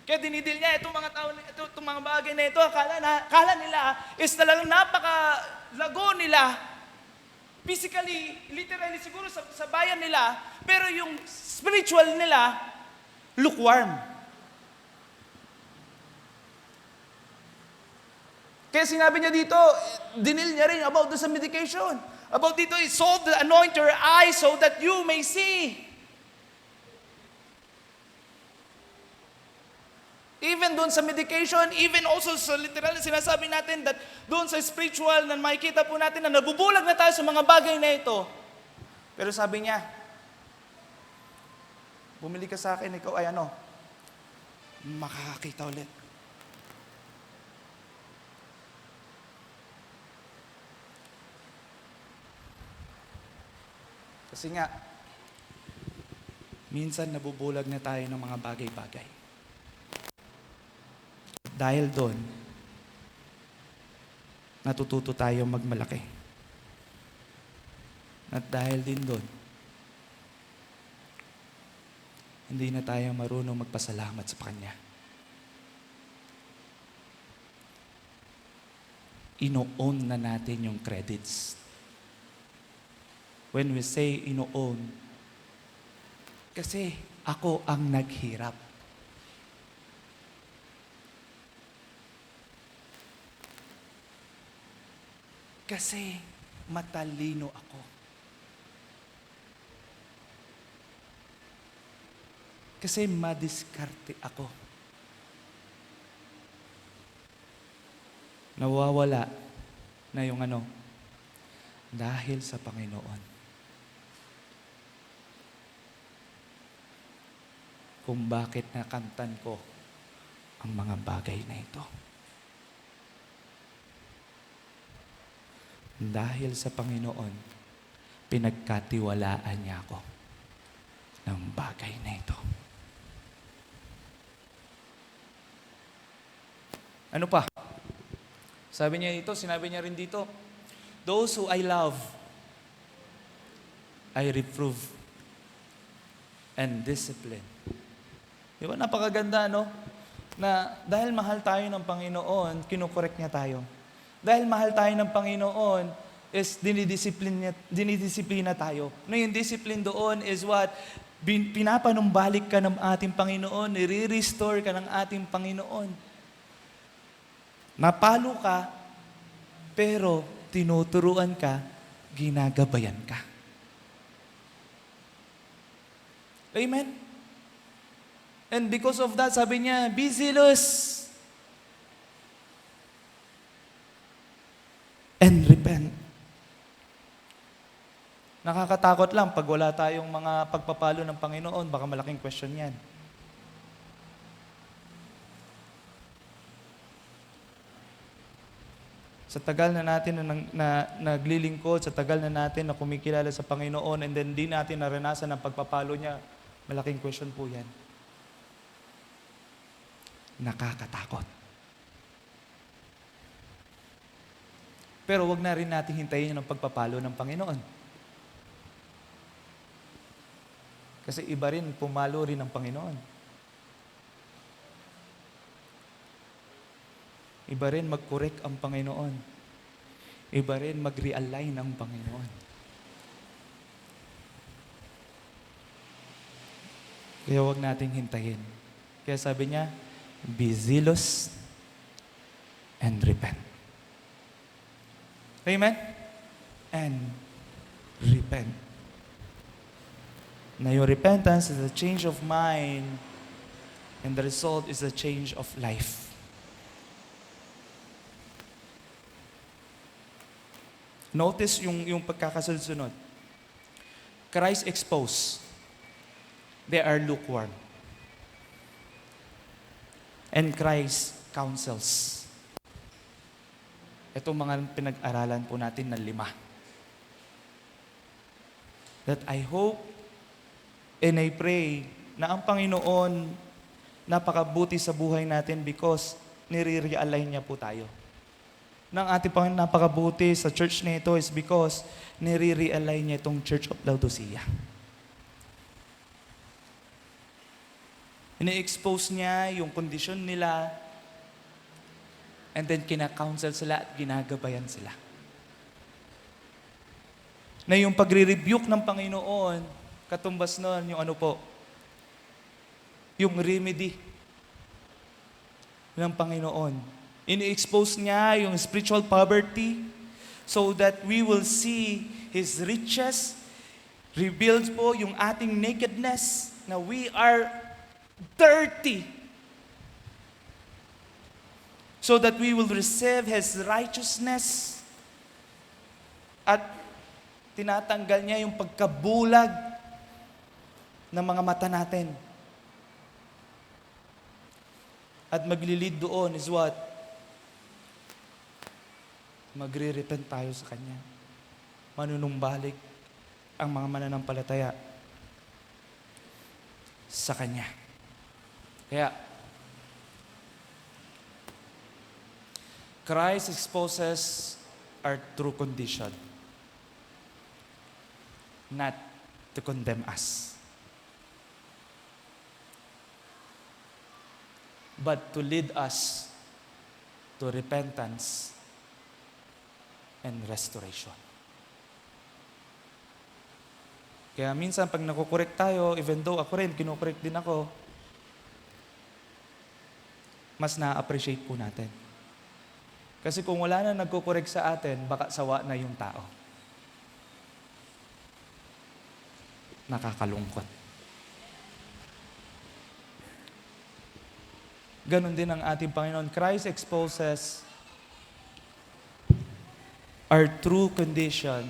Kaya dinidil niya itong mga tao, itong mga bagay na ito, akala nila is talagang napakalago nila. Physically, literally, siguro sa bayan nila, pero yung spiritual nila, lukewarm. Kaya sinabi niya dito, dinil niya rin about sa medication. About dito, solve the anoint your eyes so that you may see. Even doon sa medication, even also sa literal, sinasabi natin that doon sa spiritual, na makikita po natin na nabubulag na tayo sa mga bagay na ito. Pero sabi niya, bumili ka sa akin, ikaw ay makakakita ulit. Kasi nga, minsan nabubulag na tayo ng mga bagay-bagay. Dahil doon, natututo tayo magmalaki. At dahil din doon, hindi na tayo marunong magpasalamat sa Kanya. ino-own na natin yung credits. When we say ino-own, kasi ako ang naghirap. Kasi matalino ako. Kasi madiskarte ako. Nawawala na yung dahil sa Panginoon. Kung bakit nakamtan ko ang mga bagay na ito. Dahil sa Panginoon, pinagkatiwalaan niya ako ng bagay na ito. Ano pa? Sinabi niya rin dito, those who I love, I reprove and discipline. Di ba? Napakaganda, no? Na dahil mahal tayo ng Panginoon, kinukorek niya tayo. Dahil mahal tayo ng Panginoon, is dinidisiplina tayo. No, yung discipline doon is what? Pinapanumbalik ka ng ating Panginoon, nire-restore ka ng ating Panginoon. Napalo ka, pero tinuturuan ka, ginagabayan ka. Amen? And because of that, sabi niya, be zealous and repent. Nakakatakot lang pag wala tayong mga pagpapalo ng Panginoon, baka malaking question yan. Sa tagal na natin na naglilingkod, sa tagal na natin na kumikilala sa Panginoon, and then di natin naranasan ang pagpapalo niya, malaking question po yan. Nakakatakot. Pero wag na rin natin hintayin ang pagpapalo ng Panginoon. Kasi iba rin, pumalo rin ng Panginoon. Iba rin mag-correct ang Panginoon. Iba rin mag-realign ang Panginoon. Kaya huwag nating hintayin. Kaya sabi niya, be zealous and repent. Amen? And repent. Na yung repentance is a change of mind, and the result is a change of life. Notice yung pagkakasunod. Christ exposed. They are lukewarm. And Christ counsels. Itong mga pinag-aralan po natin na 5. That I hope and I pray na ang Panginoon napakabuti sa buhay natin because nire-realign niya po tayo. Nang ating Panginoon napakabuti sa church na ito is because nire-realign niya itong Church of Laodicea. Ini-expose niya yung kondisyon nila, and then kina-counsel sila at ginagabayan sila. Na yung pagre-rebuke ng Panginoon, katumbas nun yung yung remedy ng Panginoon. Ini-expose niya yung spiritual poverty so that we will see His riches. Reveals po yung ating nakedness na we are dirty. So that we will receive His righteousness. At tinatanggal niya yung pagkabulag ng mga mata natin. At maglilid doon is what? Magre-repent tayo sa Kanya. Manunumbalik ang mga mananampalataya sa Kanya. Kaya, Christ exposes our true condition, not to condemn us, but to lead us to repentance and restoration. Kaya minsan pag nakukorek tayo, even though ako rin, kinukorek din ako, mas na-appreciate po natin. Kasi kung wala na nagkukorek sa atin, baka sawa na yung tao. Nakakalungkot. Ganon din ang ating Panginoon. Christ exposes our true condition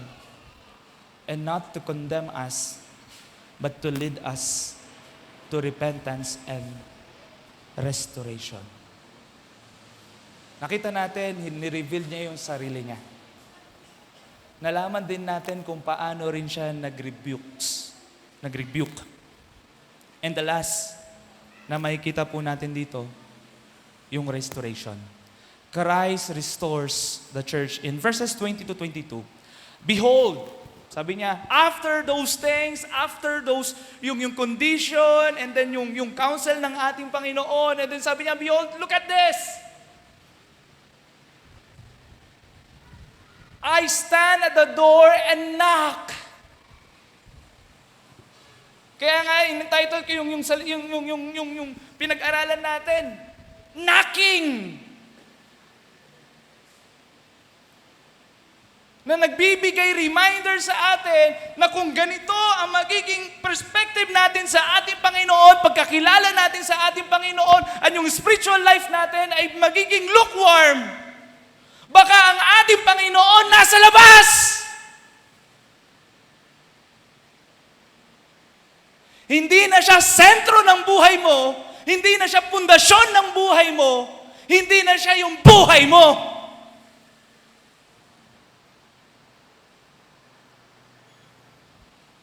and not to condemn us, but to lead us to repentance and restoration. Nakita natin, ni-reveal niya yung sarili niya. Nalaman din natin kung paano rin siya nag-rebuke. And the last na makikita po natin dito, yung restoration. Christ restores the church in verses 20 to 22. Behold, sabi niya, after those things, yung condition, and then yung counsel ng ating Panginoon, and then sabi niya, behold, look at this. I stand at the door and knock. Kaya nga, in-title ko yung pinag-aralan natin. Knocking! Na nagbibigay reminder sa atin na kung ganito ang magiging perspective natin sa ating Panginoon, pagkakilala natin sa ating Panginoon, at yung spiritual life natin ay magiging lukewarm. Baka ang ating Panginoon nasa labas. Hindi na siya sentro ng buhay mo, hindi na siya pundasyon ng buhay mo, hindi na siya yung buhay mo.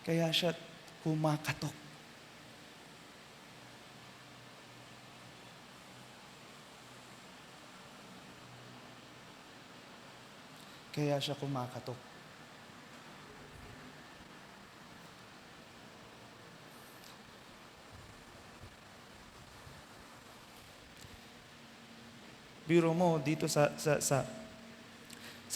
Kaya siya kumakatok. Kaya siya kumakatok. Biro mo dito sa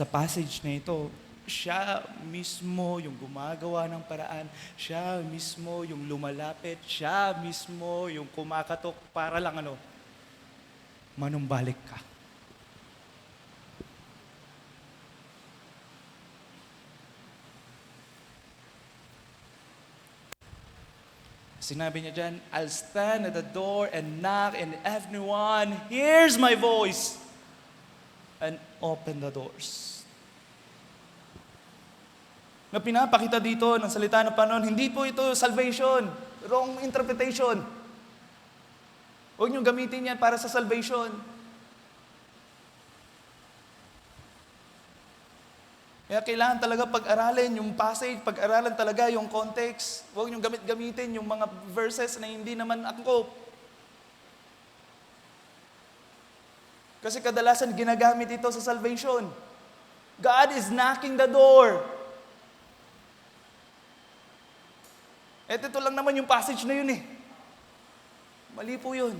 passage na ito, siya mismo yung gumagawa ng paraan, siya mismo yung lumalapit, siya mismo yung kumakatok para lang manumbalik ka. Sinabi niya dyan, I'll stand at the door and knock, and everyone hears my voice and open the doors. Na pinapakita dito ng salita ng Panginoon, hindi po ito salvation. Wrong interpretation. Huwag niyong gamitin yan para sa salvation. Kaya kailangan talaga pag-aralin yung passage, pag-aralan talaga yung context. Huwag niyong gamitin yung mga verses na hindi naman angkop. Kasi kadalasan ginagamit ito sa salvation. God is knocking the door. Ito lang naman yung passage na yun eh. Mali po yun.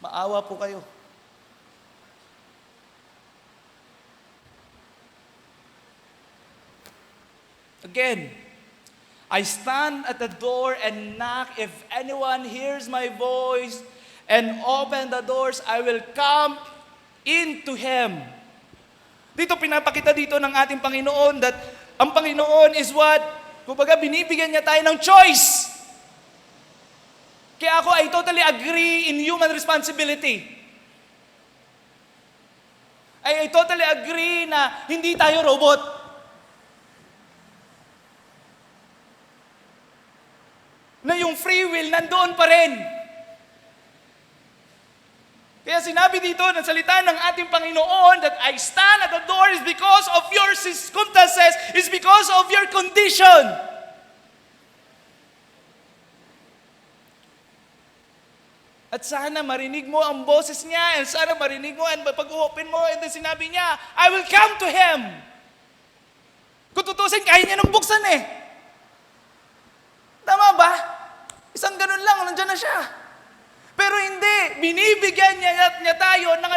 Maawa po kayo. Again, I stand at the door and knock. If anyone hears my voice and open the doors, I will come into him. Dito pinapakita dito ng ating Panginoon that ang Panginoon is what? Kumbaga binibigyan niya tayo ng choice. Kaya ako I totally agree in human responsibility. I totally agree na hindi tayo robot. Na yung free will nandoon pa rin. Kaya sinabi dito ng salita ng ating Panginoon that I stand at the door is because of your circumstances, is because of your condition. At sana marinig mo ang boses niya, and sana marinig mo, and pag-open mo, and then sinabi niya, I will come to him. Kung tutusin, kaya niya nang buksan eh. Tama ba? Isang ganun lang, nandiyan na siya. Pero hindi, binibigyan niya tayo ng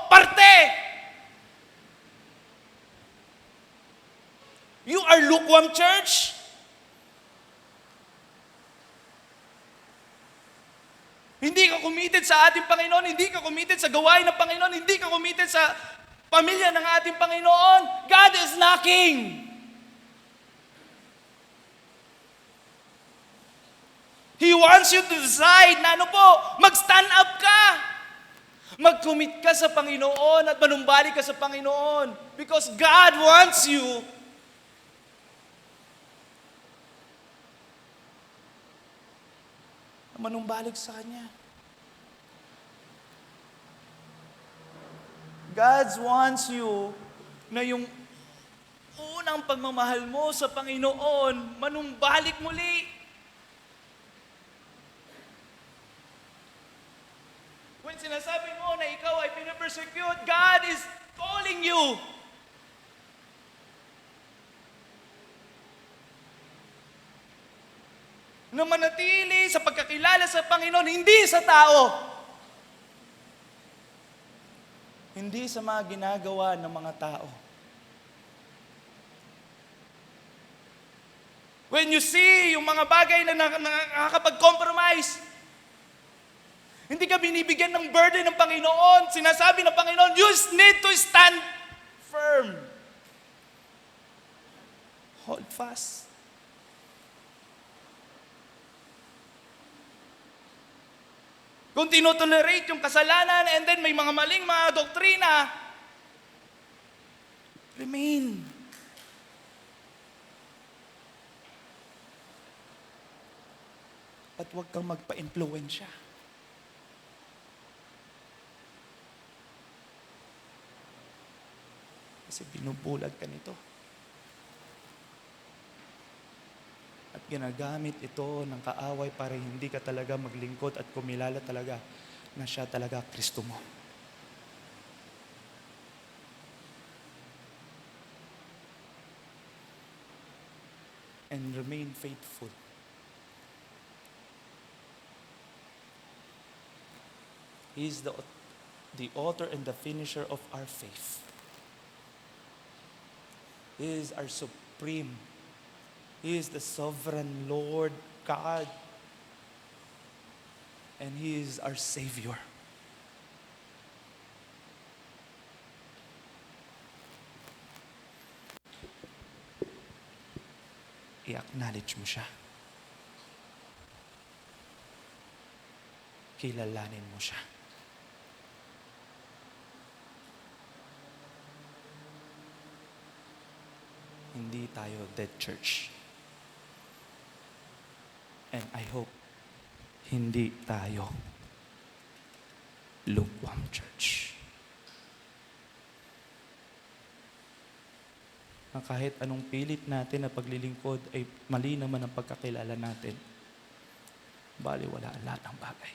parte. You are lukewarm, church. Hindi ka committed sa ating Panginoon, hindi ka committed sa gawain ng Panginoon, hindi ka committed sa pamilya ng ating Panginoon. God is knocking. He wants you to decide na mag-stand up ka. Mag-commit ka sa Panginoon at manumbalik ka sa Panginoon. Because God wants you na manumbalik sa Kanya. God wants you na yung unang pagmamahal mo sa Panginoon, manumbalik muli. When sinasabi mo na ikaw ay pinapersecute, God is calling you. Na manatili sa pagkakilala sa Panginoon, hindi sa tao. Hindi sa mga ginagawa ng mga tao. When you see yung mga bagay na nakakapag-compromise, hindi ka binibigyan ng burden ng Panginoon. Sinasabi ng Panginoon, you need to stand firm. Hold fast. Kung tinotolerate yung kasalanan and then may mga maling mga doktrina, remain. At huwag kang magpa-impluwensya. Kasi binubulag ka nito. At ginagamit ito ng kaaway para hindi ka talaga maglingkod at kumilala talaga na siya talaga Kristo mo. And remain faithful. He is the author and the finisher of our faith. He is our supreme. He is the sovereign Lord God. And He is our Savior. I-acknowledge mo siya. Kilalanin mo siya. Hindi tayo dead church. And I hope hindi tayo lukewarm church. Na kahit anong pilit natin na paglilingkod ay mali naman ang pagkakilala natin, baliwala ang lahat ng bagay.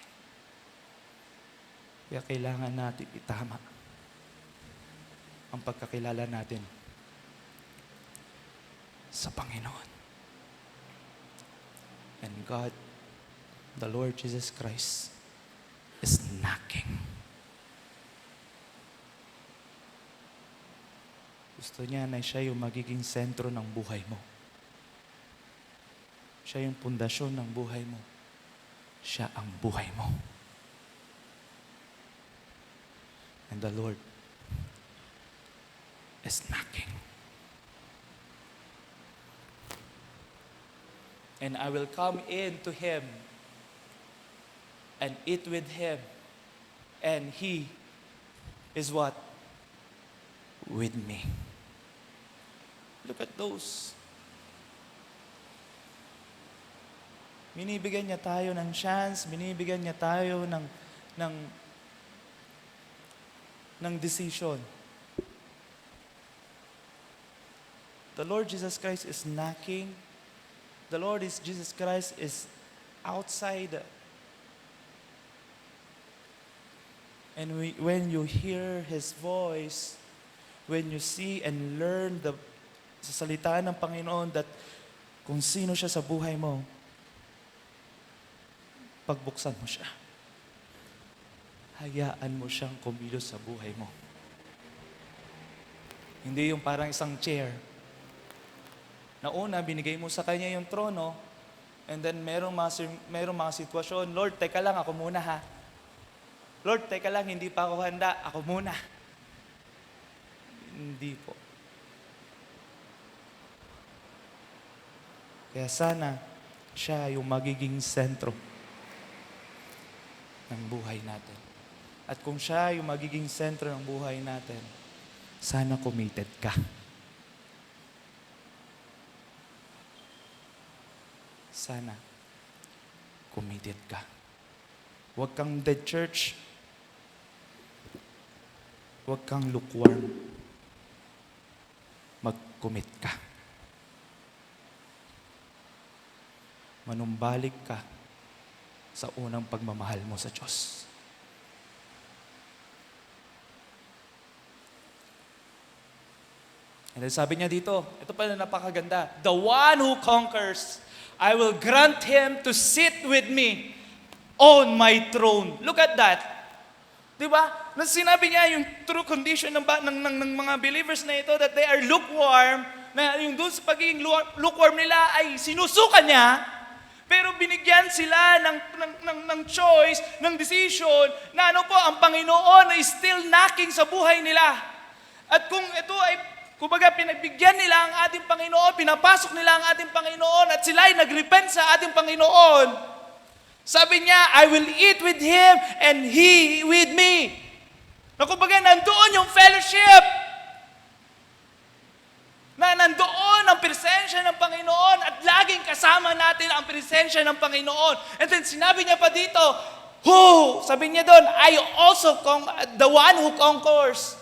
Kaya kailangan natin itama ang pagkakilala natin sa Panginoon. And God, the Lord Jesus Christ, is knocking. Gusto niya na siya yung magiging sentro ng buhay mo. Siya yung pundasyon ng buhay mo. Siya ang buhay mo. And the Lord is knocking. And I will come in to Him and eat with Him. And He is what? With me. Look at those. Binibigyan niya tayo ng chance, binibigyan niya tayo ng decision. The Lord Jesus Christ is knocking. The Lord Jesus Christ is outside. And when you hear His voice, when you see and learn sa salita ng Panginoon that kung sino siya sa buhay mo, pagbuksan mo siya. Hayaan mo siyang kumilos sa buhay mo. Hindi yung parang isang chair Nauna, binigay mo sa Kanya yung trono, and then merong mga sitwasyon, Lord, teka lang, ako muna ha. Lord, teka lang, hindi pa ako handa, ako muna. Hindi po. Kaya sana, siya yung magiging sentro ng buhay natin. At kung siya yung magiging sentro ng buhay natin, sana committed ka. Sana committed ka. Huwag kang dead church. Huwag kang lukewarm. Mag-commit ka. Manumbalik ka sa unang pagmamahal mo sa Diyos. And then sabi niya dito, ito pa na napakaganda, the one who conquers, I will grant him to sit with me on my throne. Look at that. Diba? Nang sinabi niya yung true condition ng mga believers na ito, that they are lukewarm, na yung doon sa pagiging lukewarm nila ay sinusukan niya, pero binigyan sila ng choice, ng decision, na ano po, ang Panginoon ay still knocking sa buhay nila. At kung ito ay, kumbaga, pinagbigyan nila ang ating Panginoon, pinapasok nila ang ating Panginoon, at sila ay nagrepent sa ating Panginoon, sabi niya, I will eat with Him and He with me. Na kumbaga, nandoon yung fellowship. Na nandoon ang presensya ng Panginoon at laging kasama natin ang presensya ng Panginoon. And then sinabi niya pa dito, who? Sabi niya doon, I also the one who conquers.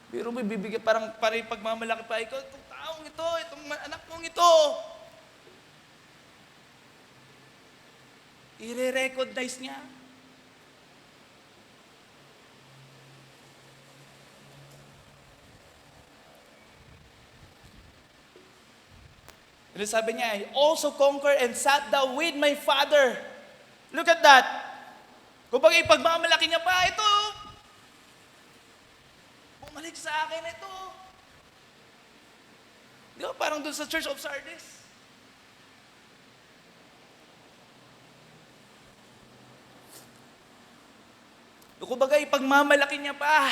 Pero may bibigyan parang pagmamalaki pa, ikaw, itong taong ito, itong anak mong ito. I-recognize niya. And sabi niya, I also conquered and sat down with my Father. Look at that. Kung bagay pagmamalaki niya pa, ito. Bumalik sa akin ito. Di ba parang doon sa Church of Sardis? Kumbaga, pagmamalaki niya pa.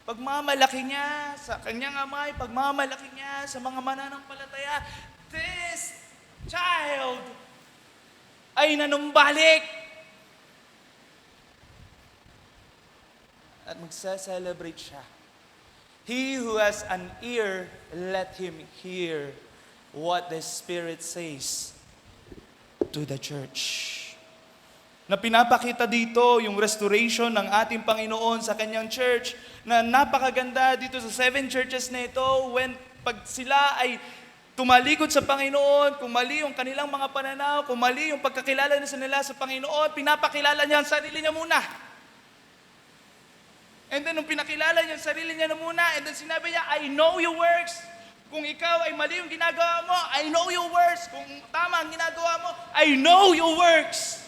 Pagmamalaki niya sa kanyang amay, pagmamalaki niya sa mga mananampalataya. This child ay nanumbalik. At magsa-celebrate siya. He who has an ear, let him hear what the Spirit says to the church. Na pinapakita dito yung restoration ng ating Panginoon sa kanyang church, na napakaganda dito sa 7 churches na ito, when pag sila ay tumalikod sa Panginoon, kung mali yung kanilang mga pananaw, kung mali yung pagkakilala nila sa Panginoon, pinapakilala niya ang sarili niya muna. And then, nung pinakilala niya ang sarili niya na muna, and then sinabi niya, I know your works. Kung ikaw ay mali yung ginagawa mo, I know your works. Kung tama ang ginagawa mo, I know your works.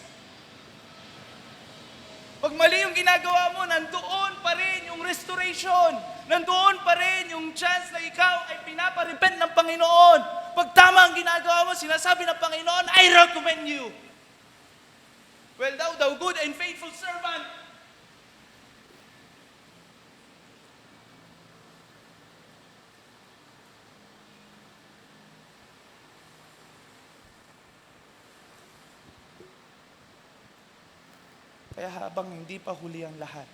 Pag mali yung ginagawa mo, nandoon pa rin yung restoration. Nandoon pa rin yung chance na ikaw ay pinaparepent ng Panginoon. Pag tama ang ginagawa mo, sinasabi ng Panginoon, I recommend you. Well, thou good and faithful servant. Kaya habang hindi pa huli ang lahat,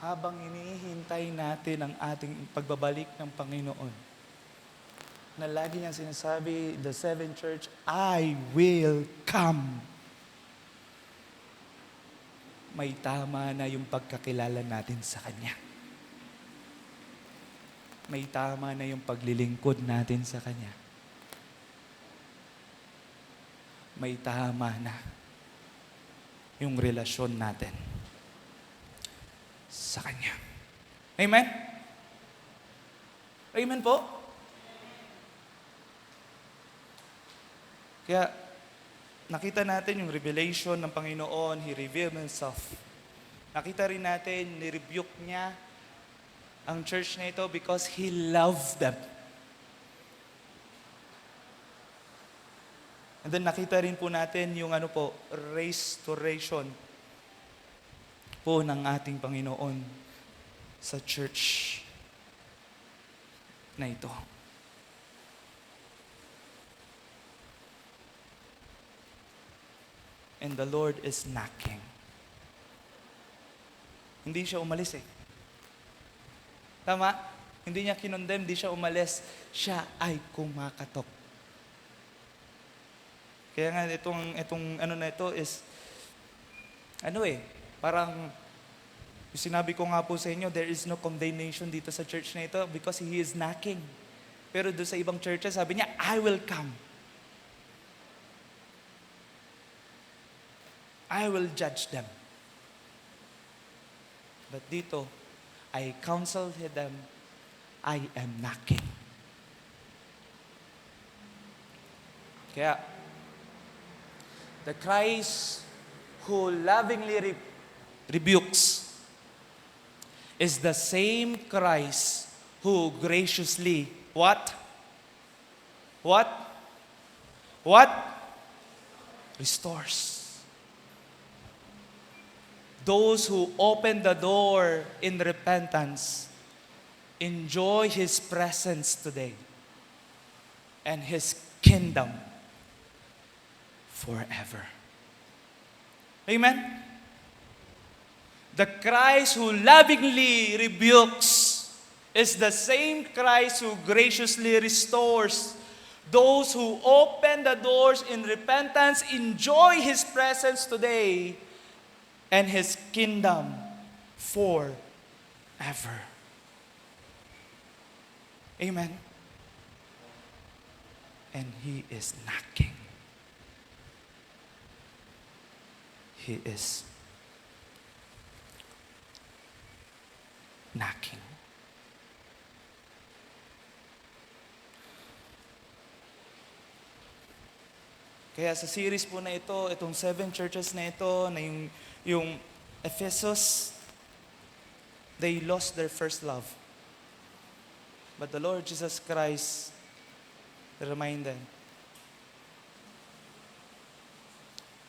habang hinihintay natin ang ating pagbabalik ng Panginoon, na lagi niyang sinasabi, the 7 church, I will come. May tama na yung pagkakilala natin sa Kanya. May tama na yung paglilingkod natin sa Kanya. May tama na yung relasyon natin sa Kanya. Amen? Amen po? Kaya, nakita natin yung revelation ng Panginoon. He revealed Himself Nakita rin natin, nirebuke niya ang church na ito because He loved them. And then nakita rin po natin yung restoration po ng ating Panginoon sa church na ito. And the Lord is knocking. Hindi siya umalis eh. Tama? Hindi niya kinondemn, hindi siya umalis. Siya ay kumakatok. Kaya nga itong na ito is, parang yung sinabi ko nga po sa inyo, there is no condemnation dito sa church na ito because He is knocking. Pero doon sa ibang churches, sabi niya, I will come. I will judge them. But dito, I counsel them, I am knocking. Kaya, the Christ who lovingly rebukes is the same Christ who graciously, what? Restores. Those who open the door in repentance enjoy His presence today and His kingdom forever. Amen? The Christ who lovingly rebukes is the same Christ who graciously restores. Those who open the doors in repentance enjoy His presence today and His kingdom forever. Amen? And He is knocking. He is knocking. Kaya sa series po na ito, itong 7 churches na ito, na yung Ephesus, they lost their first love. But the Lord Jesus Christ reminded them,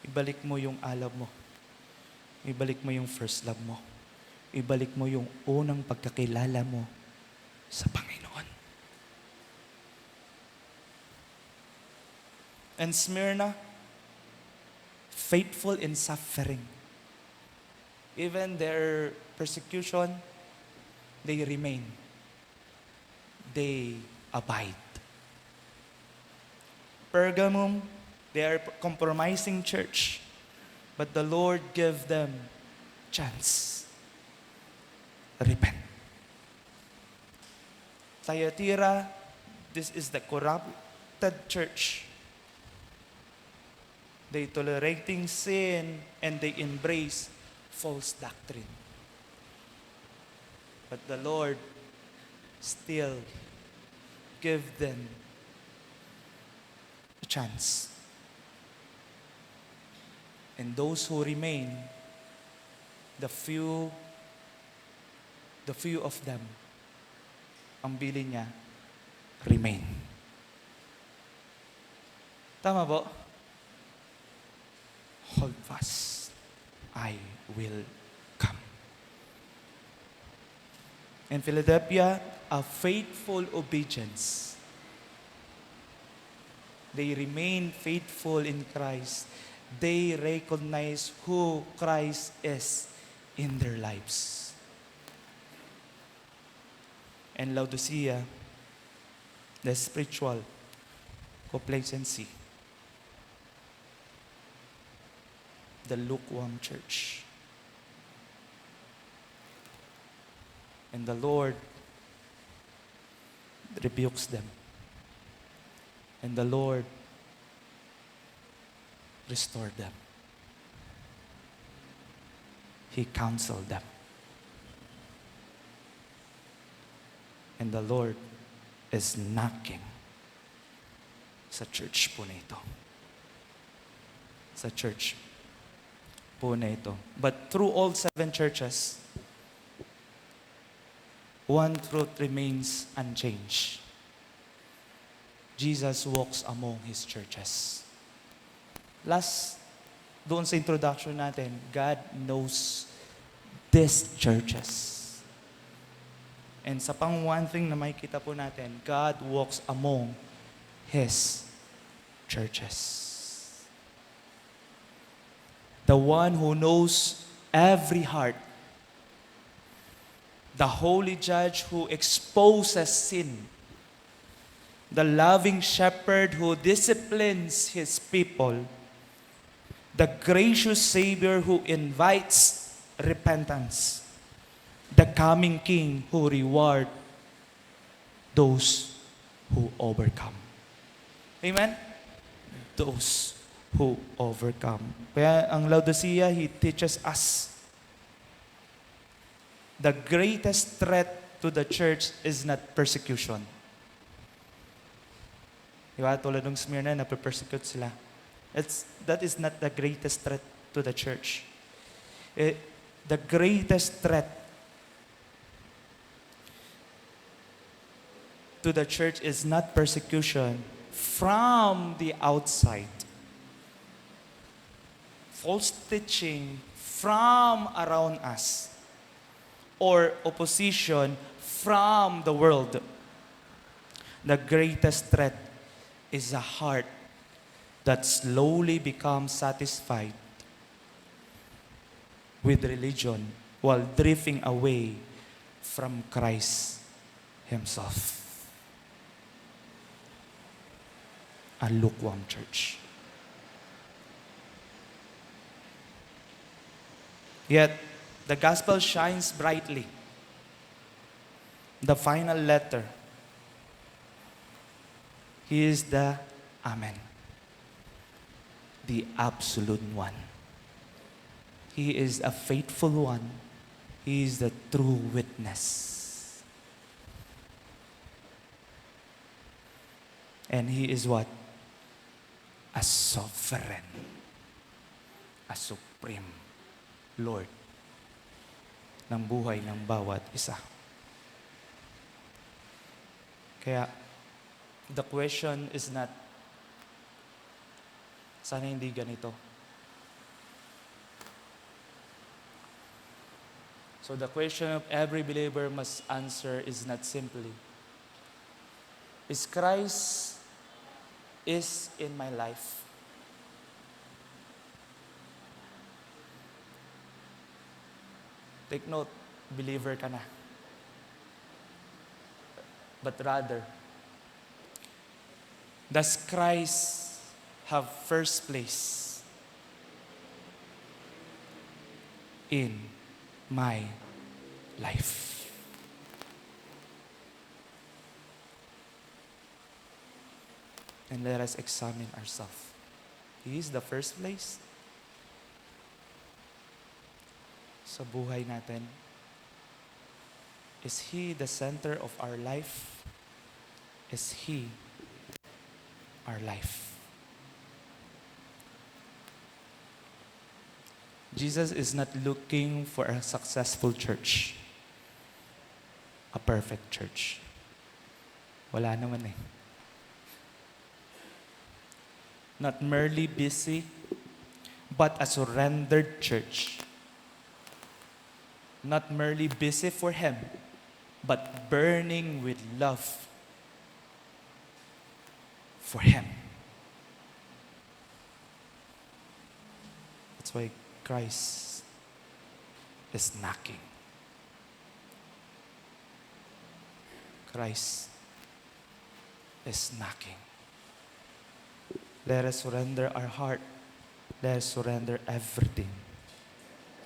ibalik mo yung alab mo. Ibalik mo yung first love mo. Ibalik mo yung unang pagkakilala mo sa Panginoon. And Smyrna, faithful in suffering. Even their persecution, they remain. They abide. Pergamum, they are compromising church, but the Lord gave them chance. Repent. Thyatira, this is the corrupted church. They tolerating sin and they embrace false doctrine. But the Lord still give them a chance. And those who remain, the few of them, ang bilin niya, remain. Tama po? Hold fast. I will come. In Philadelphia, a faithful obedience. They remain faithful in Christ. They recognize who Christ is in their lives. And Laodicea, the spiritual complacency. The lukewarm church. And the Lord rebukes them. And the Lord restored them. He counseled them. And the Lord is knocking sa church po na ito. Sa church po na ito. But through all 7 churches, one truth remains unchanged. Jesus walks among His churches. Last, doon sa introduction natin, God knows these churches. And sa pang one thing na makikita po natin, God walks among His churches. The one who knows every heart, the holy judge who exposes sin, the loving shepherd who disciplines his people, the gracious Savior who invites repentance, the coming King who reward those who overcome. Amen? Those who overcome. Kaya ang Laodicea, he teaches us the greatest threat to the church is not persecution. Diba? Tulad ng Smyrna, nape-persecute sila. That is not the greatest threat to the church. The greatest threat to the church is not persecution from the outside. False teaching from around us, or opposition from the world. The greatest threat is a heart that slowly becomes satisfied with religion while drifting away from Christ Himself. A lukewarm church. Yet, the gospel shines brightly. The final letter. He is the Amen. The absolute one. He is a faithful one. He is the true witness. And He is what? A sovereign. A supreme Lord ng buhay ng bawat isa. Kaya, the question is not, sana hindi ganito. So the question of every believer must answer is not simply, is Christ is in my life? Take note, believer ka na. But rather, does Christ have first place in my life? And let us examine ourselves. He is the first place sa buhay natin. Is He the center of our life? Is He our life? Jesus is not looking for a successful church, a perfect church. Wala naman eh. Not merely busy, but a surrendered church. Not merely busy for Him, but burning with love for Him. That's why Christ is knocking. Christ is knocking. Let us surrender our heart. Let us surrender everything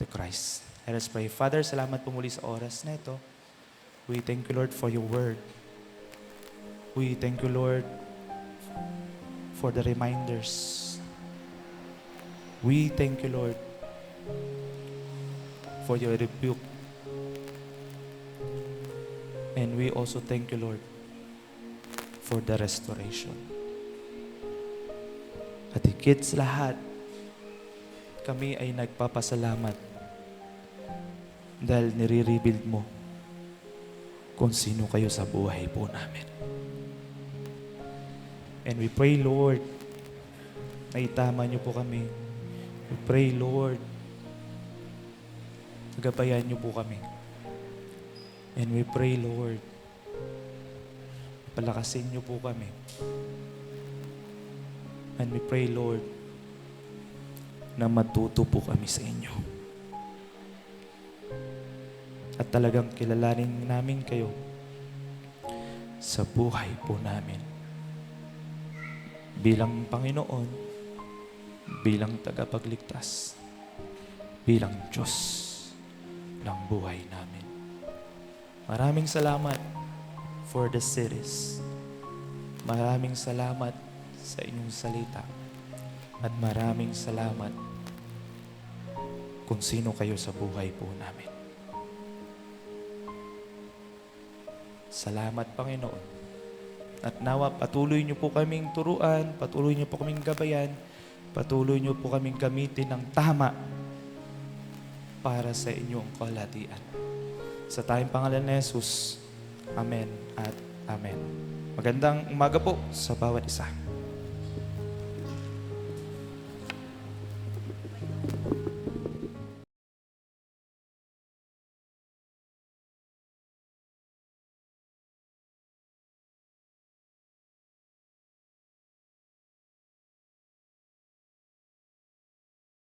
to Christ. Let us pray. Father, salamat po muli sa oras na ito. We thank you, Lord, for your word. We thank you, Lord, for the reminders. We thank you, Lord, for your rebuke. And we also thank you, Lord, for the restoration. At higit sa lahat, kami ay nagpapasalamat dahil nire-rebuild mo kung sino kayo sa buhay po namin. And we pray, Lord, na itama niyo po kami. We pray, Lord, gabayan niyo po kami. And we pray, Lord, palakasin niyo po kami. And we pray, Lord, na matuto po kami sa inyo. At talagang kilalanin namin kayo sa buhay po namin. Bilang Panginoon, bilang tagapagligtas, bilang Diyos ng buhay namin. Maraming salamat for the series. Maraming salamat sa inyong salita. At maraming salamat kung sino kayo sa buhay po namin. Salamat, Panginoon. At nawa, patuloy niyo po kaming turuan, patuloy niyo po kaming gabayan, patuloy niyo po kaming gamitin ng tama para sa inyong kalatian. Sa tayong pangalan ni Jesus, Amen at Amen. Magandang umaga po sa bawat isa.